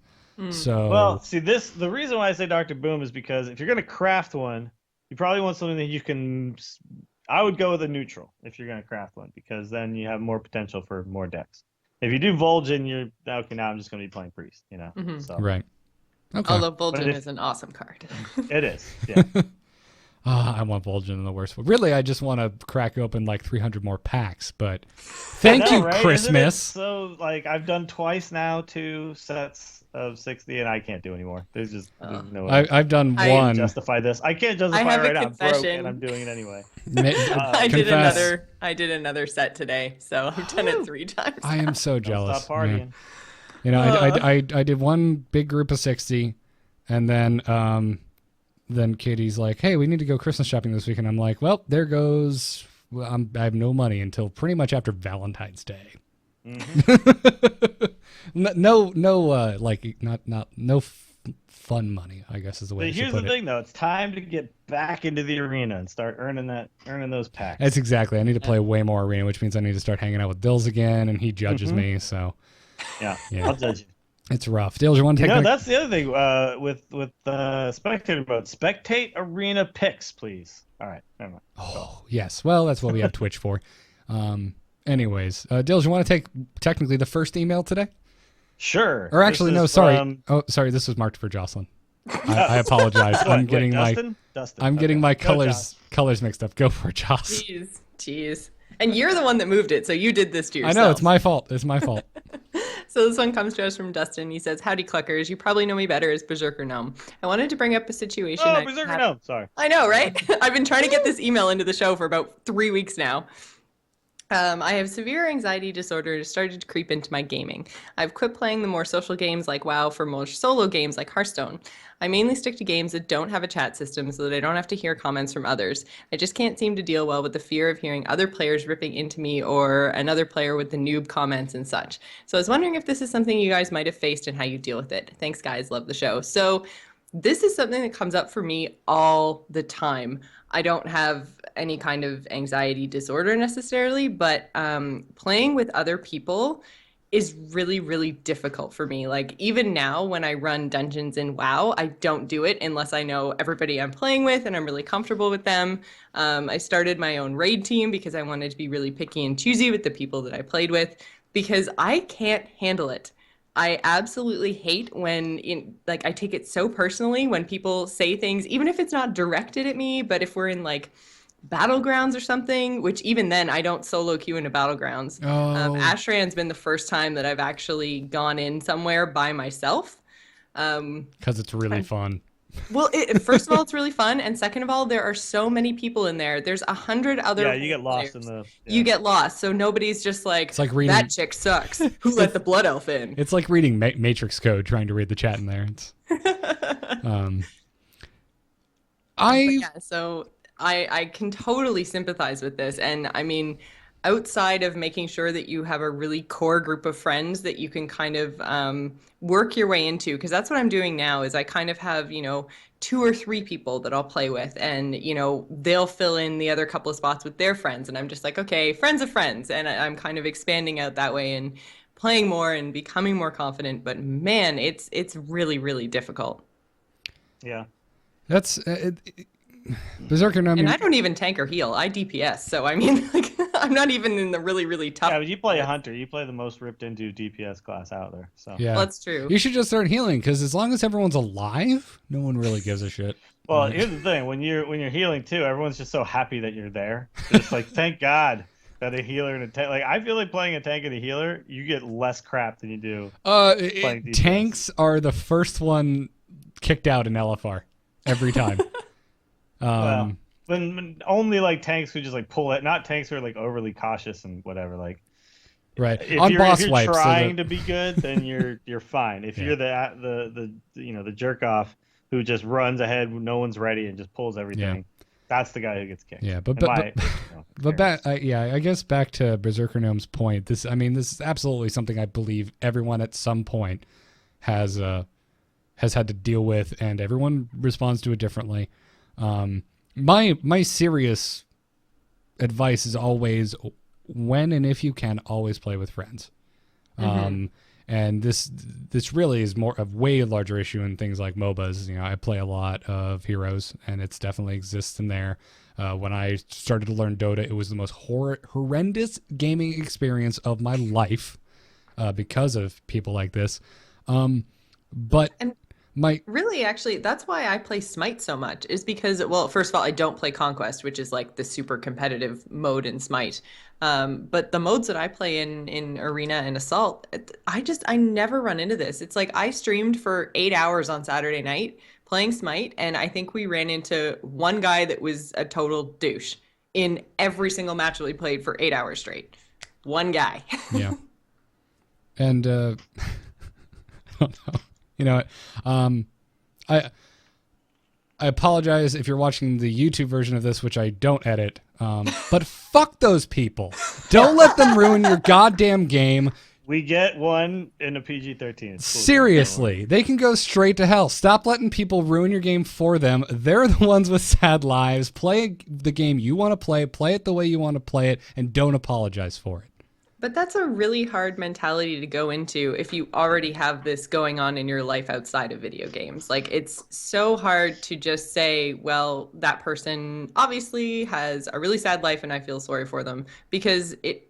So well, see the reason why I say Dr. Boom is because if you're going to craft one, you probably want something that you can. I would go with a neutral if you're going to craft one, because then you have more potential for more decks. If you do Vol'jin, you're okay. Now I'm just going to be playing Priest, you know. So. Right. Okay. Although Vol'jin is an awesome card. It is. Yeah. I want Vol'jin in the worst way. Really, I just want to crack open like 300 more packs, but thank you, right? Christmas. So, like, I've done twice now, 2 sets. of 60, and I can't do anymore. There's no way. I've done I one. Justify this. I can't justify have it a right now. I'm broke, confession. and I'm doing it anyway. I Confess. did another set today, so I've done it 3 times. I am so jealous. Stop partying. Man. You know, I did one big group of 60, and then Katie's like, "Hey, we need to go Christmas shopping this week," and I'm like, "Well, there goes. Well, I have no money until pretty much after Valentine's Day." No fun money, I guess is the way. But here's the thing, though: it's time to get back into the arena and start earning those packs. That's exactly. I need to play way more arena, which means I need to start hanging out with Dills again, and he judges me. So yeah, I'll judge you. It's rough. Dills, you want to take? No, that's the other thing with spectator mode. Spectate arena picks, please. All right, never mind. Oh yes. Well, that's what we have Twitch for. Anyways, Dills, you want to take technically the first email today? Sure. Or actually, no, sorry. Oh, sorry. This was marked for Jocelyn. I apologize. I'm getting Dustin? I'm getting my colors mixed up. Go for it, Joss. Jeez. And you're the one that moved it, so you did this to yourself. I know, it's my fault. It's my fault. So this one comes to us from Dustin. He says, "Howdy, Cluckers. You probably know me better as Berserker Gnome. I wanted to bring up a situation." Oh, Berserker Gnome. Sorry. I know, right? I've been trying to get this email into the show for about 3 weeks now. I have severe anxiety disorder that started to creep into my gaming. I've quit playing the more social games like WoW for more solo games like Hearthstone. I mainly stick to games that don't have a chat system so that I don't have to hear comments from others. I just can't seem to deal well with the fear of hearing other players ripping into me or another player with the noob comments and such. So I was wondering if this is something you guys might have faced and how you deal with it. Thanks, guys. Love the show. So this is something that comes up for me all the time. I don't have any kind of anxiety disorder necessarily, but playing with other people is really, really difficult for me. Like even now when I run dungeons in WoW, I don't do it unless I know everybody I'm playing with and I'm really comfortable with them. I started my own raid team because I wanted to be really picky and choosy with the people that I played with because I can't handle it. I absolutely hate when I take it so personally when people say things, even if it's not directed at me, but if we're in like battlegrounds or something, which even then I don't solo queue into battlegrounds. Ashran's been the first time that I've actually gone in somewhere by myself. Because it's really fun. Well, first of all, it's really fun, and second of all, there are so many people in there. There's 100 other. Yeah, you get lost players. You get lost, so nobody's just like, it's like reading, that chick sucks. Who let the blood elf in? It's like reading Matrix code, trying to read the chat in there. It's, So I can totally sympathize with this, and I mean, outside of making sure that you have a really core group of friends that you can kind of work your way into, because that's what I'm doing now is I kind of have, 2 or 3 people that I'll play with, and, they'll fill in the other couple of spots with their friends, and I'm just like, okay, friends of friends, and I'm kind of expanding out that way and playing more and becoming more confident, but man, it's really, really difficult. Yeah. That's... Berserker Gnome. And I don't even tank or heal. I DPS, so I mean, like, I'm not even in the really, really tough. Yeah, but you play a hunter. You play the most ripped into DPS class out there. So yeah, well, that's true. You should just start healing because as long as everyone's alive, no one really gives a shit. Well, here's the thing: when you're healing too, everyone's just so happy that you're there. It's like, thank God that a healer and a tank. Like I feel like playing a tank and a healer, you get less crap than you do. Playing DPS. Tanks are the first one kicked out in LFR every time. Well, when only like tanks who just like pull it, not tanks who are like overly cautious and whatever. Like, right if on you're, boss if you're wipes, trying to be good, then you're fine. If Yeah. you're the jerk off who just runs ahead, no one's ready, and just pulls everything, that's the guy who gets kicked. Yeah, but I guess back to Berserker Gnome's point. This is absolutely something I believe everyone at some point has had to deal with, and everyone responds to it differently. My serious advice is always, when and if you can, always play with friends. And this really is more of way larger issue in things like MOBAs. I play a lot of Heroes, and it's definitely exists in there. When I started to learn Dota, it was the most horrendous gaming experience of my life because of people like this. But Really, actually, that's why I play Smite so much, is because, well, first of all, I don't play Conquest, which is like the super competitive mode in Smite. But the modes that I play in Arena and Assault, I never run into this. It's like I streamed for 8 hours on Saturday night playing Smite, and I think we ran into one guy that was a total douche in every single match that we played for 8 hours straight. One guy. Yeah. And, I don't know. You know what? I apologize if you're watching the YouTube version of this, which I don't edit. But fuck those people. Don't let them ruin your goddamn game. We get one in a PG-13. Seriously, they can go straight to hell. Stop letting people ruin your game for them. They're the ones with sad lives. Play the game you want to play it the way you want to play it, and don't apologize for it. But that's a really hard mentality to go into if you already have this going on in your life outside of video games. Like, it's so hard to just say, well, that person obviously has a really sad life and I feel sorry for them, because it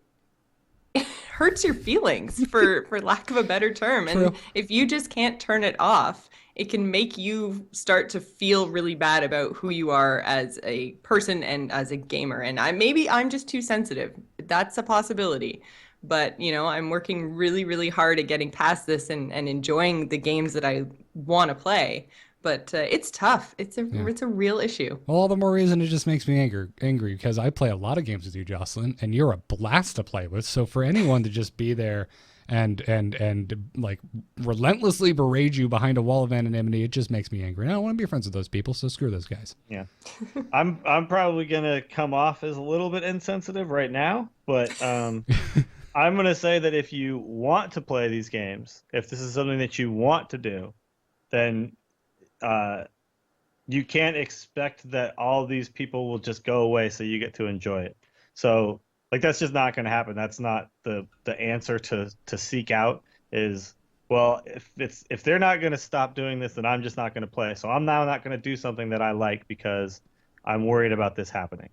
hurts your feelings, for lack of a better term. And True. if you just can't turn it off, it can make you start to feel really bad about who you are as a person and as a gamer. And maybe I'm just too sensitive. That's a possibility. But, you know, I'm working really, really hard at getting past this and enjoying the games that I want to play. But it's tough. It's a real issue. Well, all the more reason it just makes me angry because I play a lot of games with you, Jocelyn, and you're a blast to play with. So for anyone to just be there and like relentlessly berate you behind a wall of anonymity, it just makes me angry. And I don't want to be friends with those people, so screw those guys. Yeah. I'm probably gonna come off as a little bit insensitive right now, but I'm gonna say that if you want to play these games, if this is something that you want to do, then you can't expect that all these people will just go away so you get to enjoy it. So like, that's just not going to happen. That's not the answer to seek out is, well, if they're not going to stop doing this, then I'm just not going to play. So I'm now not going to do something that I like because I'm worried about this happening.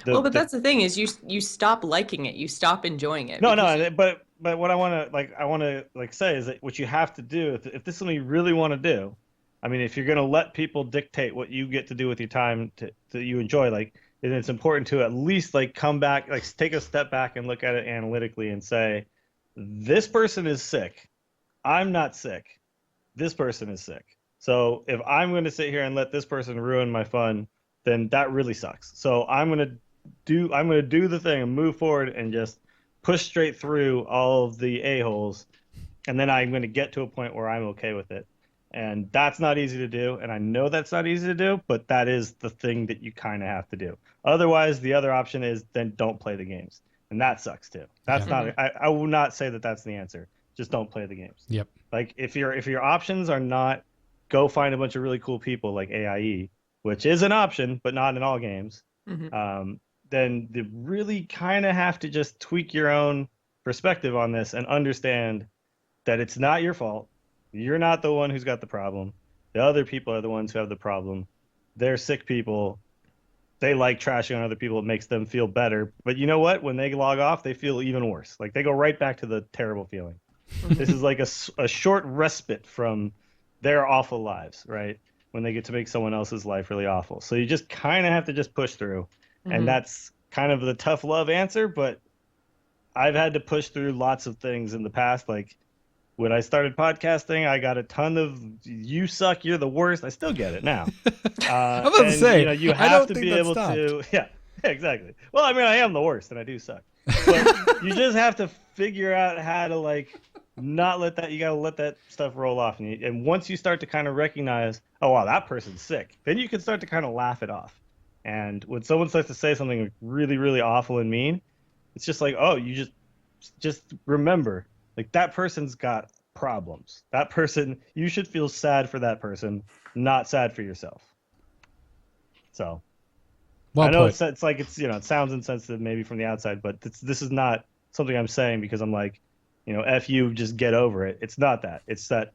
But that's the thing is you stop liking it. You stop enjoying it. But what I want to say is that what you have to do, if this is something you really want to do, I mean, if you're going to let people dictate what you get to do with your time that you enjoy, like, then it's important to at least like come back, like take a step back and look at it analytically and say, this person is sick. I'm not sick. This person is sick. So if I'm going to sit here and let this person ruin my fun, then that really sucks. So I'm going to do the thing and move forward and just push straight through all of the a-holes. And then I'm going to get to a point where I'm okay with it. And that's not easy to do, and I know that's not easy to do, but that is the thing that you kind of have to do. Otherwise, the other option is then don't play the games, and that sucks too. That's not. I will not say that that's the answer. Just don't play the games. Yep. Like if your options are not go find a bunch of really cool people like AIE, which is an option, but not in all games. Mm-hmm. Then you really kind of have to just tweak your own perspective on this and understand that it's not your fault. You're not the one who's got the problem. The other people are the ones who have the problem. They're sick people. They like trashing on other people. It makes them feel better. But you know what? When they log off, they feel even worse. Like they go right back to the terrible feeling. This is like a short respite from their awful lives, right? When they get to make someone else's life really awful. So you just kind of have to just push through. Mm-hmm. And that's kind of the tough love answer. But I've had to push through lots of things in the past. Like, when I started podcasting, I got a ton of "you suck, you're the worst." I still get it now. I'm about to say, you know, you have to be able to. Yeah, exactly. Well, I mean, I am the worst, and I do suck. But you just have to figure out how to like not let that. You gotta let that stuff roll off, and once you start to kind of recognize, oh wow, that person's sick, then you can start to kind of laugh it off. And when someone starts to say something really, really awful and mean, it's just like, oh, you just remember. Like, that person's got problems. That person, you should feel sad for that person, not sad for yourself. So, well I know put. it's like, it's, you know, it sounds insensitive maybe from the outside, but this is not something I'm saying because I'm like, you know, F you, just get over it. It's not that. It's that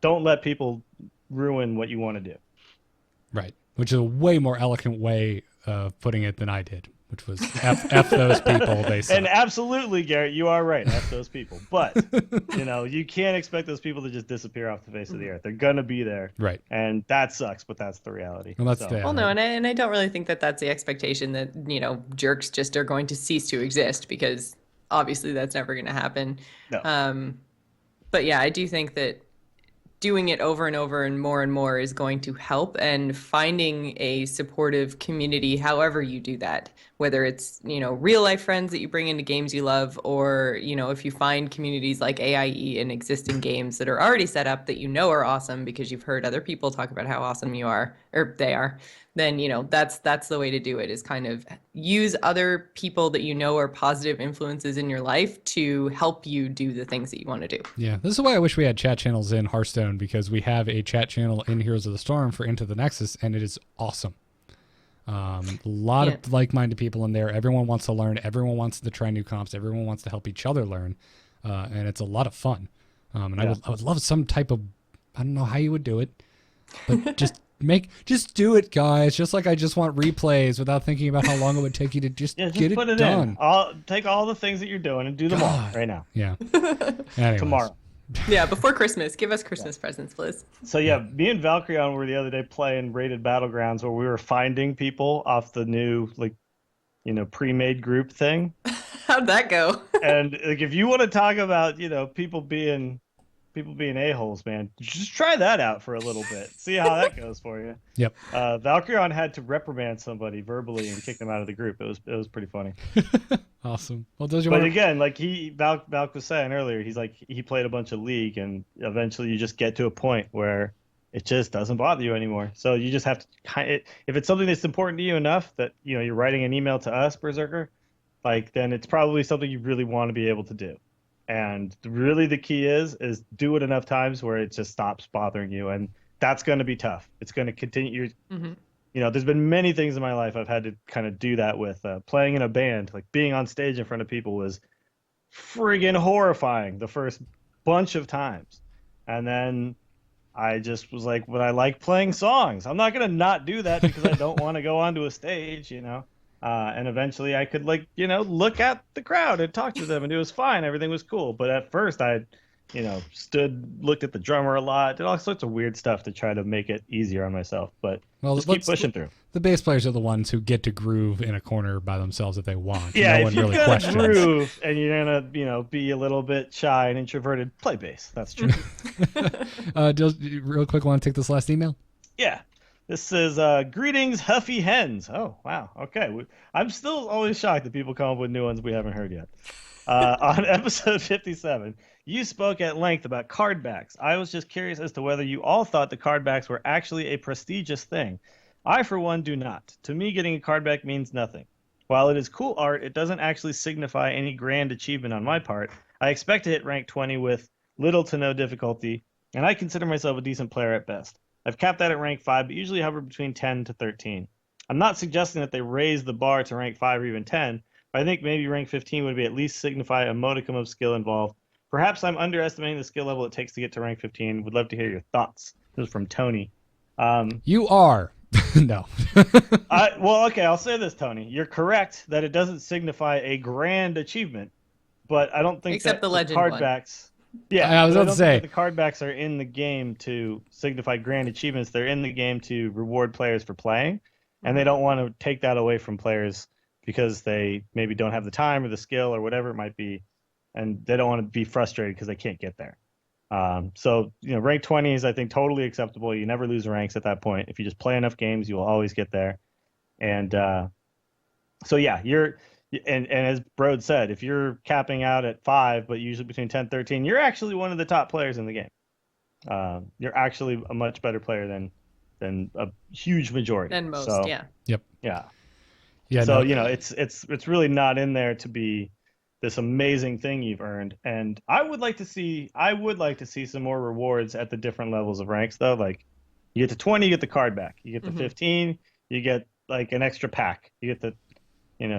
don't let people ruin what you want to do. Right. Which is a way more eloquent way of putting it than I did. which was F those people. They suck. And absolutely, Garrett, you are right. F those people. But, you can't expect those people to just disappear off the face of the earth. They're going to be there. Right. And that sucks, but that's the reality. Well, that's Well, no, and I don't really think that that's the expectation that, jerks just are going to cease to exist, because obviously that's never going to happen. No. But yeah, I do think that doing it over and more is going to help, and finding a supportive community, however you do that, whether it's, real life friends that you bring into games you love, or, if you find communities like AIE in existing games that are already set up that are awesome because you've heard other people talk about how awesome you are, or they are, then, that's the way to do it, is kind of use other people that are positive influences in your life to help you do the things that you want to do. Yeah, this is why I wish we had chat channels in Hearthstone, because we have a chat channel in Heroes of the Storm for Into the Nexus, and it is awesome. A lot of like-minded people in there. Everyone wants to learn. Everyone wants to try new comps. Everyone wants to help each other learn, and it's a lot of fun. And I would love some type of, I don't know how you would do it, but just do it, guys. Just like I just want replays without thinking about how long it would take you to just get put it it done. Take all the things that you're doing and do them all right now. Yeah. Anyways. Tomorrow. Yeah, before Christmas. Give us Christmas presents, please. So yeah, me and Valkyrion were the other day playing Rated Battlegrounds, where we were finding people off the new pre-made group thing. How'd that go? And if you want to talk about people being a-holes, man, just try that out for a little bit. See how that goes for you. Yep. Valkyrion had to reprimand somebody verbally and kick them out of the group. It was pretty funny. Awesome. Well, again, like Valk was saying earlier, he's like, he played a bunch of League, and eventually you just get to a point where it just doesn't bother you anymore. So you just have to if it's something that's important to you enough that you're writing an email to us, Berserker, then it's probably something you really want to be able to do. And really the key is do it enough times where it just stops bothering you. And that's going to be tough. It's going to continue. There's been many things in my life I've had to kind of do that with. Playing in a band, like being on stage in front of people, was friggin' horrifying the first bunch of times. And then I just was like, but I like playing songs. I'm not going to not do that because I don't want to go onto a stage, and eventually I could look at the crowd and talk to them, and it was fine. Everything was cool. But at first I, looked at the drummer a lot, did all sorts of weird stuff to try to make it easier on myself. But just keep pushing through. The bass players are the ones who get to groove in a corner by themselves if they want. Yeah, no if one you're really gonna questions. groove and you're gonna, be a little bit shy and introverted, play bass. That's true. Just real quick, want to take this last email? Yeah. This is greetings, Huffy Hens. Oh, wow. Okay. I'm still always shocked that people come up with new ones we haven't heard yet. On episode 57, you spoke at length about card backs. I was just curious as to whether you all thought the card backs were actually a prestigious thing. I, for one, do not. To me, getting a card back means nothing. While it is cool art, it doesn't actually signify any grand achievement on my part. I expect to hit rank 20 with little to no difficulty, and I consider myself a decent player at best. I've capped that at rank 5, but usually hover between 10 to 13. I'm not suggesting that they raise the bar to rank 5 or even 10, but I think maybe rank 15 would be at least signify a modicum of skill involved. Perhaps I'm underestimating the skill level it takes to get to rank 15. Would love to hear your thoughts. This is from Tony. You are. No. Well, okay, I'll say this, Tony. You're correct that it doesn't signify a grand achievement, but I don't think Except that the legend card one. backs. Yeah, I was about to say the card backs are in the game to signify grand achievements. They're in the game to reward players for playing, and they don't want to take that away from players because they maybe don't have the time or the skill or whatever it might be, and they don't want to be frustrated because they can't get there. So rank 20 is, I think, totally acceptable. You never lose ranks at that point. If you just play enough games, you will always get there. And so yeah, and as Brode said, if you're capping out at 5, but usually between 10 and 13, you're actually one of the top players in the game. You're actually a much better player than a huge majority. Than most, so, yeah. Yep. Yeah. Yeah. So no. it's really not in there to be this amazing thing you've earned. And I would like to see some more rewards at the different levels of ranks, though. Like, you get to 20, you get the card back. You get to 15, you get like an extra pack. You get the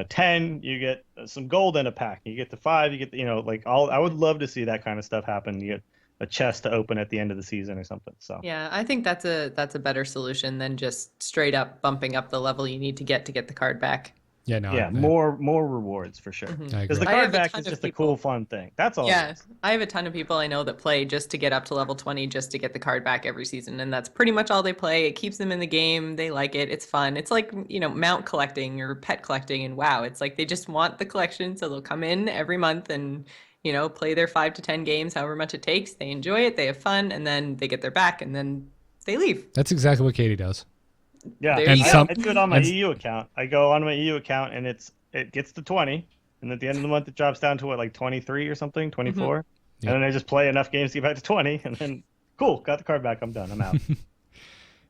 10, you get some gold in a pack. You get to 5, you get I would love to see that kind of stuff happen. You get a chest to open at the end of the season or something. So yeah, I think that's a better solution than just straight up bumping up the level you need to get the card back. Yeah, no. Yeah, more rewards for sure. I Because agree. the I have card a back ton is of just a people- cool, fun thing. That's all. Yeah, It is. I have a ton of people I know that play just to get up to level 20 just to get the card back every season, and that's pretty much all they play. It keeps them in the game. They like it. It's fun. It's like, mount collecting or pet collecting, and WoW. It's like they just want the collection, so they'll come in every month and, play their 5 to 10 games, however much it takes. They enjoy it, they have fun, and then they get their back, and then they leave. That's exactly what Katie does. Yeah, There And you go. some- I do it on my and- EU account. I go on my EU account and it gets to 20, and at the end of the month it drops down to like 23 or something, 24, Yeah. and then I just play enough games to get back to 20, and then cool, got the card back. I'm done. I'm out.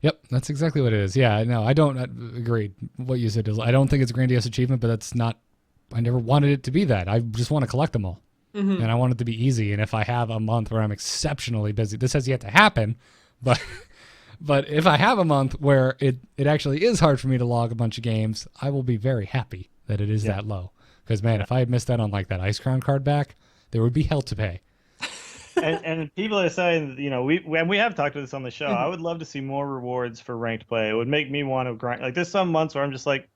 Yep, that's exactly what it is. Yeah, no, I don't agree. What you said is, I don't think it's a grandiose achievement, but that's not. I never wanted it to be that. I just want to collect them all, and I want it to be easy. And if I have a month where I'm exceptionally busy, this has yet to happen, but but if I have a month where it actually is hard for me to log a bunch of games, I will be very happy that it is that low. Because man, if I had missed that on like that Ice Crown card back, there would be hell to pay. and people are saying, we have talked about this on the show. I would love to see more rewards for ranked play. It would make me want to grind. Like there's some months where I'm just like,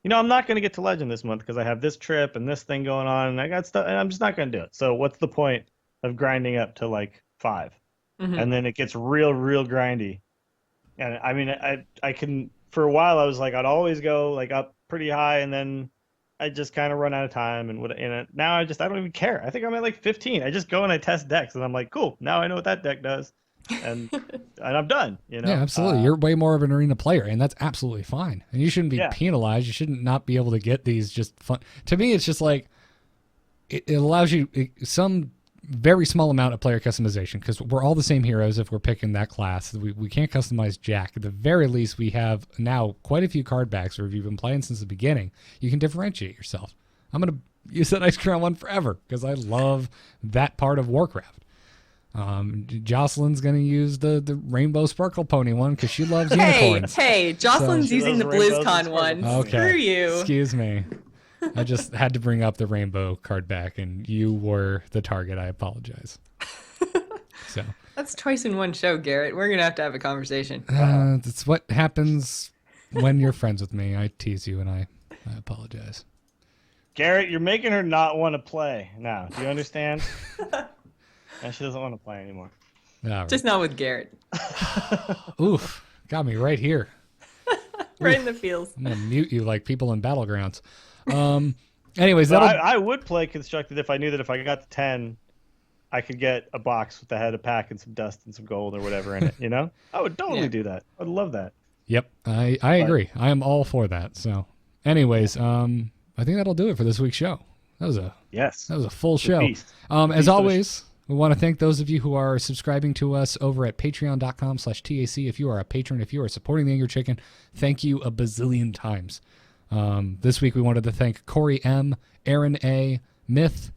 I'm not going to get to Legend this month because I have this trip and this thing going on, and I got stuff, and I'm just not going to do it. So what's the point of grinding up to like 5? And then it gets real grindy. And I mean, I can, for a while I was like, I'd always go like up pretty high, and then I just kind of run out of time, and now I don't even care. I think I'm at like 15. I just go and I test decks, and I'm like, cool, now I know what that deck does, and I'm done. Yeah, absolutely. You're way more of an arena player, and that's absolutely fine. And you shouldn't be Yeah. penalized. You shouldn't not be able to get these just fun. To me, it's just like it allows you some very small amount of player customization, because we're all the same heroes if we're picking that class. We can't customize Jack. At the very least, we have now quite a few card backs, or if you've been playing since the beginning, you can differentiate yourself. I'm going to use that Ice Crown one forever because I love that part of Warcraft. Jocelyn's going to use the Rainbow Sparkle Pony one because she loves unicorns. Hey, Jocelyn's She using the loves rainbows and BlizzCon sparkles. one. Okay. Screw you. Excuse me. I just had to bring up the rainbow card back, and you were the target. I apologize. So That's twice in one show, Garrett. We're going to have a conversation. that's what happens when you're friends with me. I tease you, and I apologize. Garrett, you're making her not want to play now. Do you understand? And she doesn't want to play anymore. All right. Just not with Garrett. Oof, got me right here. Right in the feels. I'm gonna mute you like people in Battlegrounds. Anyways, But that'll I would play Constructed if I knew that if I got to 10, I could get a box with the head of pack and some dust and some gold or whatever in it. I would totally do that. I'd love that. Yep, I agree. I am all for that. So, anyways, I think that'll do it for this week's show. That was a full show. feast. As always, we want to thank those of you who are subscribing to us over at patreon.com/TAC. If you are a patron, if you are supporting the Angry Chicken, thank you a bazillion times. This week we wanted to thank CoreyM, AaronA, Myth,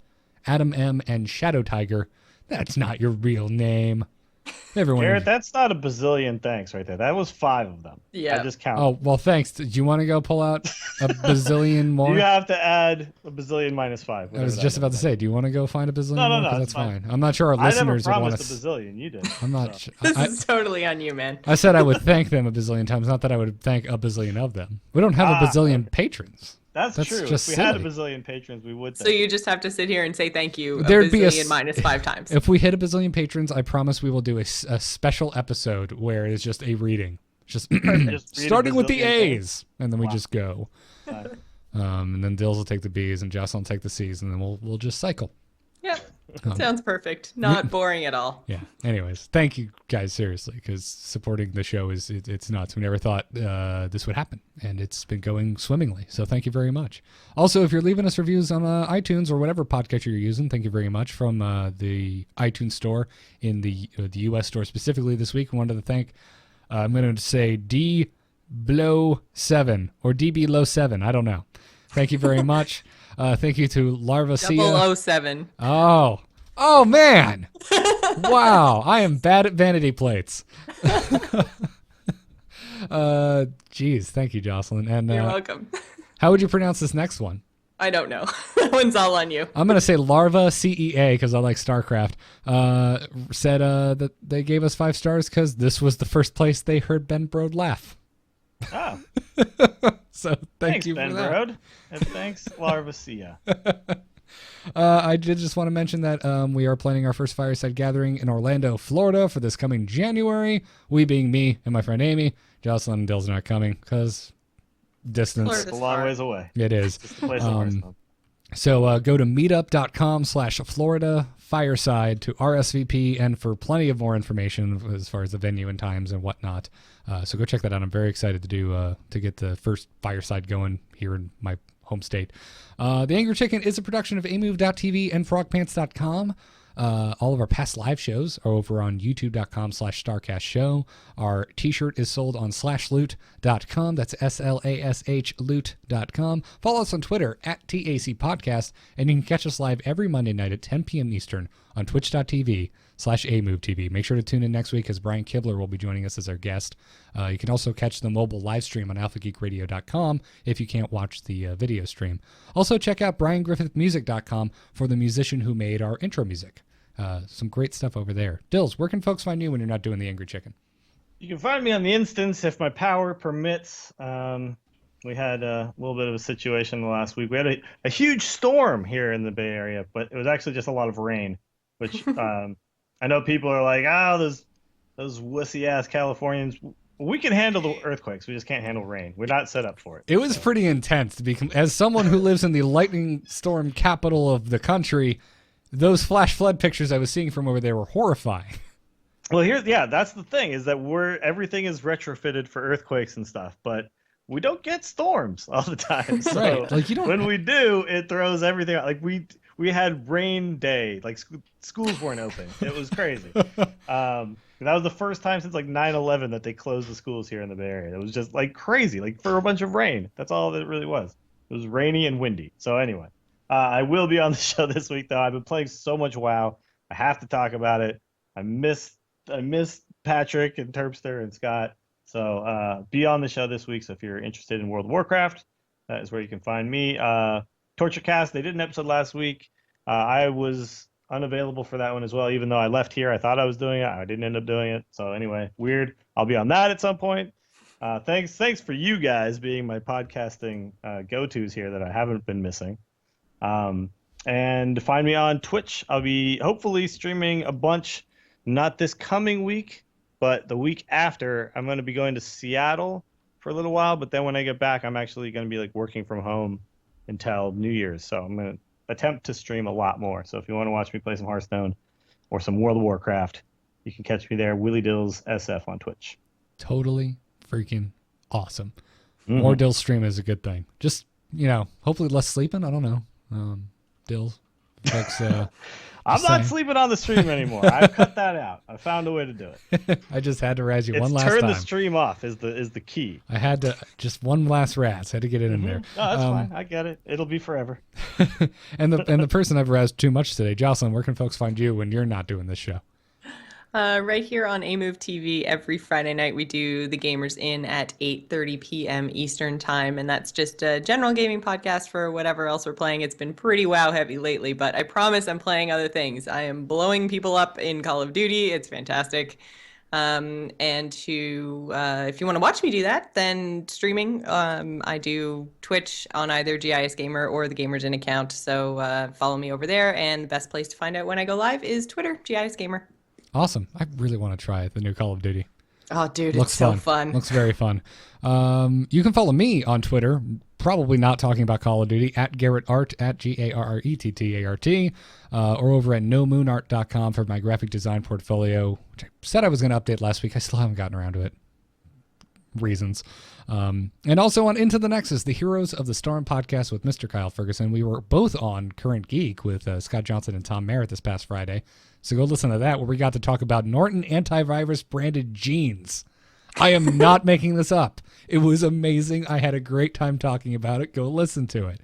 AdamM, and ShadowTiger. That's not your real name. Everyone. Garrett, that's not a bazillion thanks right there. That was 5 of them. Yeah. I just counted. Oh, well, thanks. Do you want to go pull out a bazillion more? You have to add a bazillion minus 5. I was just about to say, do you want to go find a bazillion No, more? no, 'Cause it's that's fine. fine. I'm not sure our I never listeners would want promised to. a bazillion. You did. I'm not. So. This I, is totally on you, man. I said I would thank them a bazillion times, not that I would thank a bazillion of them. We don't have a bazillion patrons. That's That's true. just If we had a silly. bazillion patrons, we would. So you just have to sit here and say thank you There'd a be a bazillion s- minus 5 times. If we hit a bazillion patrons, I promise we will do a special episode where it's just a reading. Just Just read a starting with the bazillion things. A's, and then we just go. Fine. And then Dills will take the B's, and Jocelyn will take the C's, and then we'll just cycle. Yep. Sounds perfect. Not boring at all. Yeah. Anyways, thank you guys seriously, because supporting the show it's nuts. We never thought this would happen, and it's been going swimmingly. So thank you very much. Also, if you're leaving us reviews on iTunes or whatever podcatcher you're using, thank you very much from the iTunes store in the U.S. store specifically this week. I wanted to thank. I'm going to say D Blow 7 or DB Low 7. I don't know. Thank you very much. Thank you to Larvacea. 007. Oh man! Wow, I am bad at vanity plates. Geez, thank you, Jocelyn. And You're welcome. how would you pronounce this next one? I don't know. That one's all on you. I'm gonna say Larva CEA because I like StarCraft. Said that they gave us 5 stars because this was the first place they heard Ben Brode laugh. Oh, So thank thanks, you Ben for that. Brode. And thanks, Larvacea. I did just want to mention that we are planning our first Fireside gathering in Orlando, Florida for this coming January. We being me and my friend Amy. Jocelyn and Dill's not coming because distance. Florida's It's a long far. ways away. It is. Just to play some Hearthstone. So go to meetup.com/Florida Fireside to RSVP and for plenty of more information as far as the venue and times and whatnot. So go check that out. I'm very excited to get the first Fireside going here in my home state. The Angry Chicken is a production of amove.tv and frogpants.com. All of our past live shows are over on youtube.com/StarcastShow. Our t-shirt is sold on slashloot.com. That's SLASH loot.com. Follow us on Twitter @TAC Podcast, and you can catch us live every Monday night at 10 p.m. Eastern on twitch.tv/AMoveTV. Make sure to tune in next week as Brian Kibler will be joining us as our guest. You can also catch the mobile live stream on alphageekradio.com if you can't watch the video stream. Also check out briangriffithmusic.com for the musician who made our intro music. Some great stuff over there. Dills, where can folks find you when you're not doing the Angry Chicken? You can find me on the instance if my power permits. We had a little bit of a situation last week. We had a huge storm here in the Bay Area, but it was actually just a lot of rain, which I know people are like, those wussy-ass Californians. We can handle the earthquakes. We just can't handle rain. We're not set up for it. It was pretty intense. As someone who lives in the lightning storm capital of the country, those flash flood pictures I was seeing from over there were horrifying. Well, that's the thing is that everything is retrofitted for earthquakes and stuff, but we don't get storms all the time. So Right. Like when we do, it throws everything out. Like we had rain day, like schools weren't open. It was crazy. That was the first time since like 9/11 that they closed the schools here in the Bay Area. It was just like crazy, like for a bunch of rain. That's all that it really was. It was rainy and windy. So anyway, I will be on the show this week though. I've been playing so much WoW. I have to talk about it. I missed Patrick and Terpster and Scott. So be on the show this week. So if you're interested in World of Warcraft, that is where you can find me. Torturecast, they did an episode last week. I was unavailable for that one as well, even though I left here. I thought I was doing it. I didn't end up doing it. So anyway, weird. I'll be on that at some point. Thanks for you guys being my podcasting go-tos here that I haven't been missing. And find me on Twitch. I'll be hopefully streaming a bunch, not this coming week, but the week after. I'm going to be going to Seattle for a little while, but then when I get back, I'm actually going to be like working from home until New Year's. So I'm going to attempt to stream a lot more. So if you want to watch me play some Hearthstone or some World of Warcraft, you can catch me there, Willie Dills SF on Twitch. Totally freaking awesome. Mm-hmm. More Dills stream is a good thing. Just, hopefully less sleeping. I don't know. Dills. Folks, I'm not sleeping on the stream anymore. I've cut that out. I found a way to do it. I just had to razz you one last turn time. the stream off is the key. I had to just one last razz. Had to get it in there. No, that's fine. I get it. It'll be forever. and the person I've razzed too much today, Jocelyn, where can folks find you when you're not doing this show? Right here on AMove TV, every Friday night we do The Gamers In at 8:30 p.m. Eastern Time, and that's just a general gaming podcast for whatever else we're playing. It's been pretty WoW heavy lately, but I promise I'm playing other things. I am blowing people up in Call of Duty. It's fantastic. And if you want to watch me do that, then streaming, I do Twitch on either GIS Gamer or the Gamers In account, so follow me over there, and the best place to find out when I go live is Twitter, GIS Gamer. Awesome. I really want to try the new Call of Duty. Oh, dude, Looks it's so fun. Looks very fun. You can follow me on Twitter, probably not talking about Call of Duty, at GarrettArt, at GarrettArt, or over at nomoonart.com for my graphic design portfolio, which I said I was going to update last week. I still haven't gotten around to it. Reasons. And also on Into the Nexus, the Heroes of the Storm podcast with Mr. Kyle Ferguson. We were both on Current Geek with Scott Johnson and Tom Merritt this past Friday. So go listen to that, where we got to talk about Norton antivirus branded jeans. I am not making this up. It was amazing. I had a great time talking about it. Go listen to it.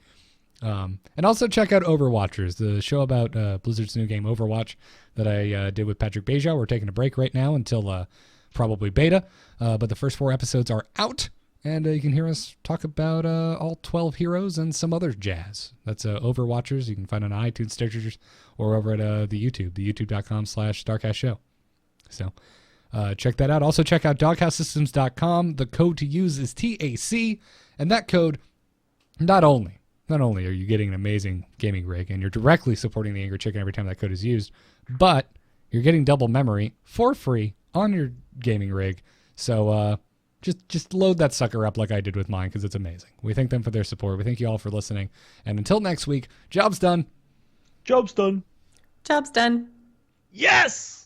And also check out Overwatchers, the show about Blizzard's new game Overwatch that I did with Patrick Beja. We're taking a break right now until probably beta, but the first 4 episodes are out, and you can hear us talk about all 12 heroes and some other jazz. That's Overwatchers. You can find on iTunes, Stitcher, or over at the YouTube, the youtube.com/StarcastShow. So Check that out. Also, check out doghousesystems.com. The code to use is TAC, and that code, not only are you getting an amazing gaming rig, and you're directly supporting the Angry Chicken every time that code is used, but you're getting double memory for free on your gaming rig. So just load that sucker up like I did with mine, because it's amazing. We thank them for their support. We thank you all for listening. And until next week, job's done. Job's done. Job's done. Yes!